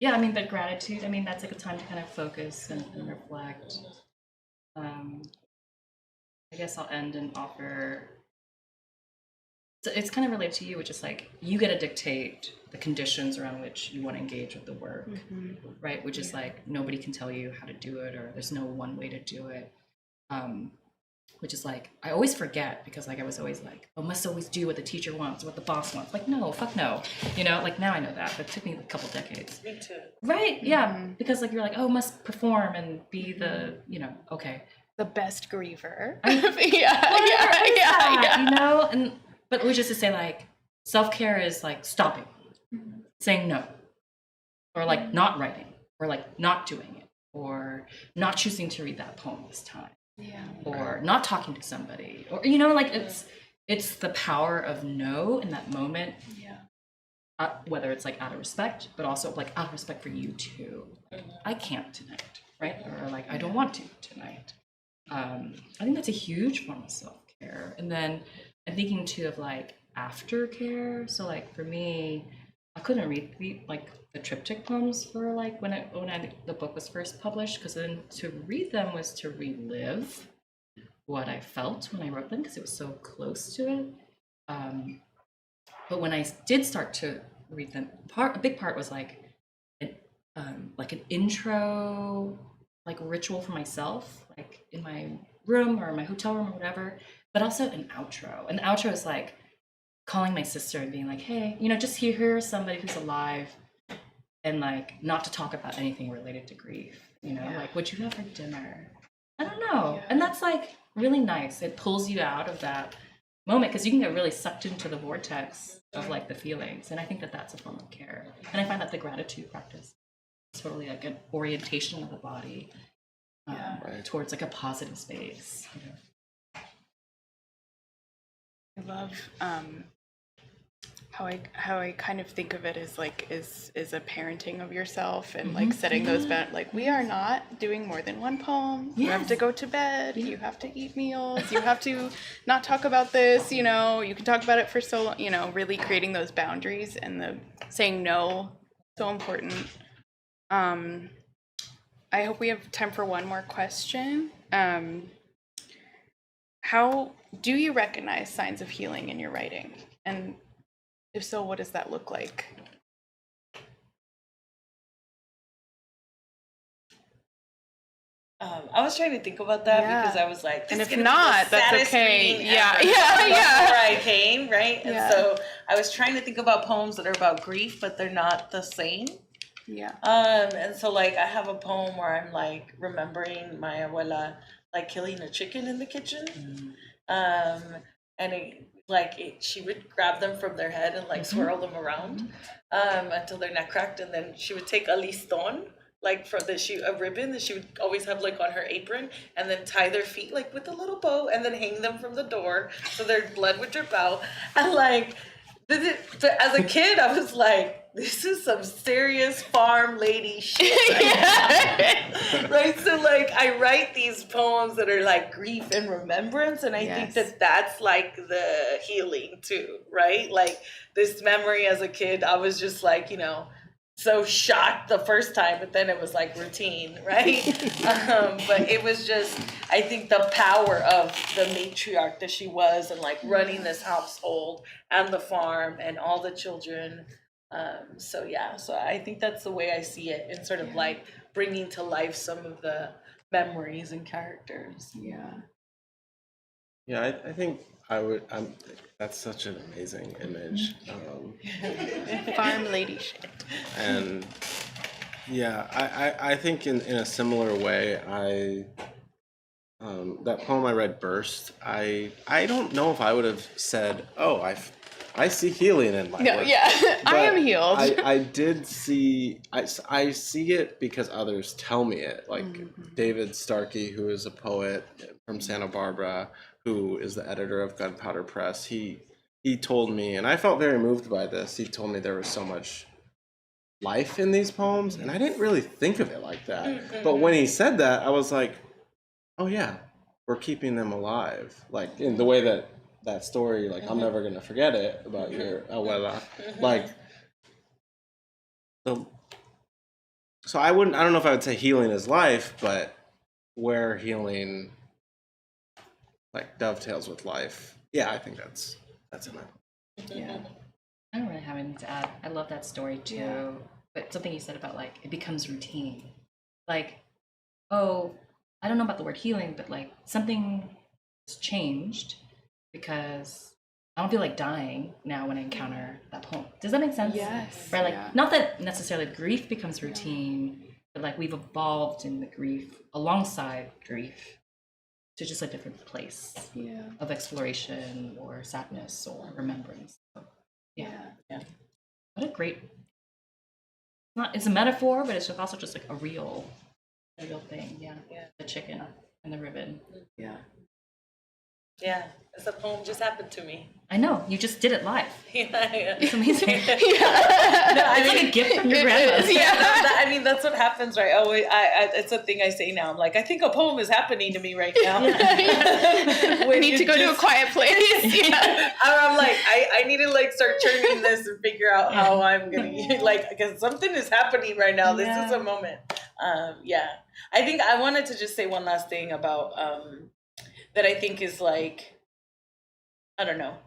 yeah, I mean, the gratitude, I mean, that's like a time to kind of focus and reflect. I guess I'll end and offer. So it's kind of related to you, which is like you get to dictate the conditions around which you want to engage with the work, right? Which is like nobody can tell you how to do it, or there's no one way to do it. Which is like I always forget because like I was always like, oh, must always do what the teacher wants, what the boss wants. Like no, fuck no, you know. Like now I know that, but it took me a couple decades. Me too. Right? Yeah, because like you're like, oh, must perform and be the, okay. The best griever. Whatever is yeah. that, you know. And but which is to say, like, self-care is like stopping, saying no, or like not writing, or like not doing it, or not choosing to read that poem this time, or not talking to somebody, or like it's the power of no in that moment. Whether it's like out of respect, but also like out of respect for you too. I can't tonight, right? Or like I don't want to tonight. I think that's a huge form of self-care. And then I'm thinking too of like aftercare. So like for me, I couldn't read like the triptych poems for like when the book was first published, because then to read them was to relive what I felt when I wrote them because it was so close to it. But when I did start to read them, a big part was like an intro, like ritual for myself, like in my room or my hotel room or whatever, but also an outro. And the outro is like calling my sister and being like, hey, just hear somebody who's alive, and like not to talk about anything related to grief, like what you have for dinner. I don't know. And that's like really nice. It pulls you out of that moment because you can get really sucked into the vortex of like the feelings. And I think that that's a form of care. And I find that the gratitude practice is totally like an orientation of the body towards like a positive space. I love how I kind of think of it as like is a parenting of yourself and like setting those like we are not doing more than one poem. You have to go to bed, you have to eat meals, you have to not talk about this, you can talk about it for so long, really creating those boundaries and the saying no, so important. I hope we have time for one more question. How do you recognize signs of healing in your writing? And if so, what does that look like? I was trying to think about that because I was like, this and is if gonna not, be the that's saddest okay. reading Yeah, ever. yeah. Where I came, right? And Yeah. so I was trying to think about poems that are about grief, but they're not the same. Yeah. And so like I have a poem where I'm like remembering my abuela like killing a chicken in the kitchen. And she would grab them from their head and like swirl them around until their neck cracked, and then she would take a liston, like from a ribbon that she would always have like on her apron, and then tie their feet like with a little bow, and then hang them from the door so their blood would drip out. And like, but as a kid, I was like, this is some serious farm lady shit. Right? So like I write these poems that are like grief and remembrance, and I think that that's like the healing too, right? Like this memory as a kid, I was just like, so shocked the first time, but then it was like routine, right? But it was just, I think the power of the matriarch that she was, and like running this household and the farm and all the children. So I think that's the way I see it, and sort of like bringing to life some of the memories and characters. Yeah, I think I would. That's such an amazing image. Farm lady shit. And I think in a similar way, that poem I read, Burst, I don't know if I would have said, oh, I see healing in my work. I am healed. I did see, I see it because others tell me it. Like David Starkey, who is a poet from Santa Barbara, who is the editor of Gunpowder Press, he told me, and I felt very moved by this, he told me there was so much life in these poems, and I didn't really think of it like that. But when he said that, I was like, oh yeah, we're keeping them alive. Like in the way that story, like I'm never gonna forget it about your abuela. Like So I don't know if I would say healing is life, but where healing like dovetails with life. Yeah, I think that's enough. Yeah. I don't really have anything to add. I love that story too. Yeah. But something you said about like it becomes routine. Like, oh, I don't know about the word healing, but like something has changed because I don't feel like dying now when I encounter that poem. Does that make sense? Yes, Right? Like yeah. not that necessarily grief becomes routine, but like we've evolved in the grief alongside grief to just a different place Yeah. of exploration or sadness or remembrance. So, yeah. What a great, it's a metaphor, but it's also just like a real thing. Yeah. The chicken and the ribbon. Yeah. Yeah, it's a poem just happened to me. I know, you just did it live. Yeah. It's amazing. Yeah. It's like a gift from your It grandma. is, yeah. I mean, that's what happens, right? It's a thing I say now. I'm like, I think a poem is happening to me right now. We need to go to a quiet place. Yeah. I'm like, I need to like start turning this and figure out how I'm gonna like, because something is happening right now. This is a moment. Yeah, I think I wanted to just say one last thing about that I think is like, I don't know.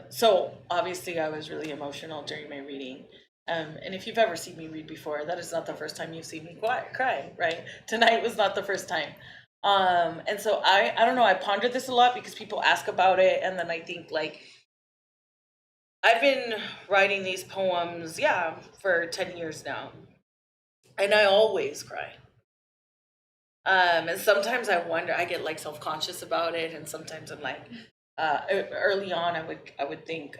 So obviously I was really emotional during my reading. And if you've ever seen me read before, that is not the first time you've seen me cry, right? Tonight was not the first time. And so I don't know, I pondered this a lot because people ask about it. And then I think like, I've been writing these poems, for 10 years now. And I always cry. And sometimes I wonder, I get like self-conscious about it. And sometimes I'm like, early on, I would think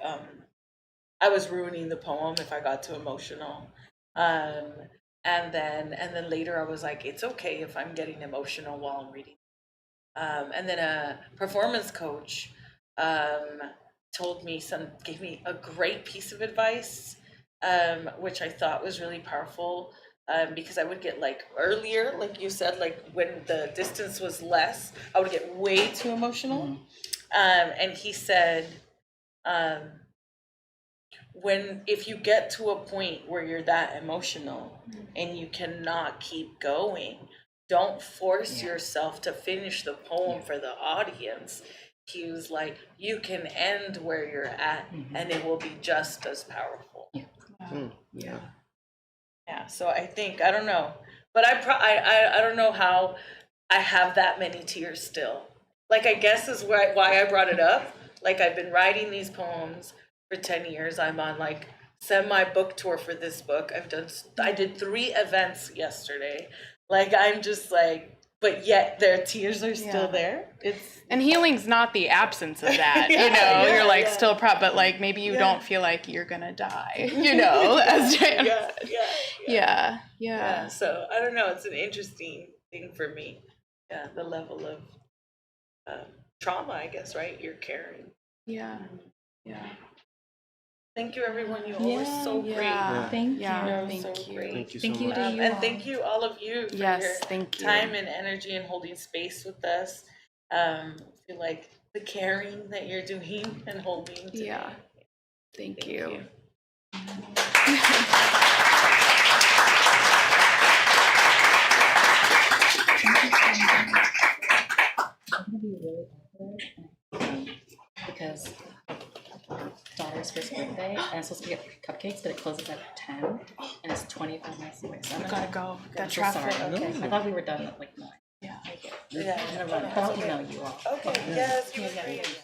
I was ruining the poem if I got too emotional. And then later I was like, it's okay if I'm getting emotional while I'm reading. And then a performance coach gave me a great piece of advice, which I thought was really powerful. Because I would get like earlier, like you said, like when the distance was less, I would get way too emotional. And he said, if you get to a point where you're that emotional and you cannot keep going, don't force yourself to finish the poem for the audience. He was like, you can end where you're at and it will be just as powerful. Yeah, so I think, I don't know, but I don't know how I have that many tears still. Like, I guess is why I brought it up. Like, I've been writing these poems for 10 years. I'm on like semi-book tour for this book. I did 3 events yesterday. Like, I'm just like, but yet their tears are still there. And healing's not the absence of that, you're like still but like maybe you don't feel like you're gonna die, as Jan said. Yeah. So I don't know, it's an interesting thing for me. Yeah, the level of trauma, I guess, right? You're carrying. Yeah. Thank you, everyone. You all were so great. Thank you. Thank Thank you. you. Thank you so Thank you much. to you And all. thank you, all of you, for Yes, your thank you. time and energy and holding space with us. I feel like the caring that you're doing and holding today. Yeah. Thank you. I'm gonna be really awkward because daughter's first birthday and I'm supposed to get cupcakes, but it closes at 10 and it's 25 minutes away. So I'm Gotta go. I'm That so traffic. sorry. Okay. I thought we were done at like 9. Yeah. Yeah. I'm gonna run, but I'll email you all. Okay, yes, you were great.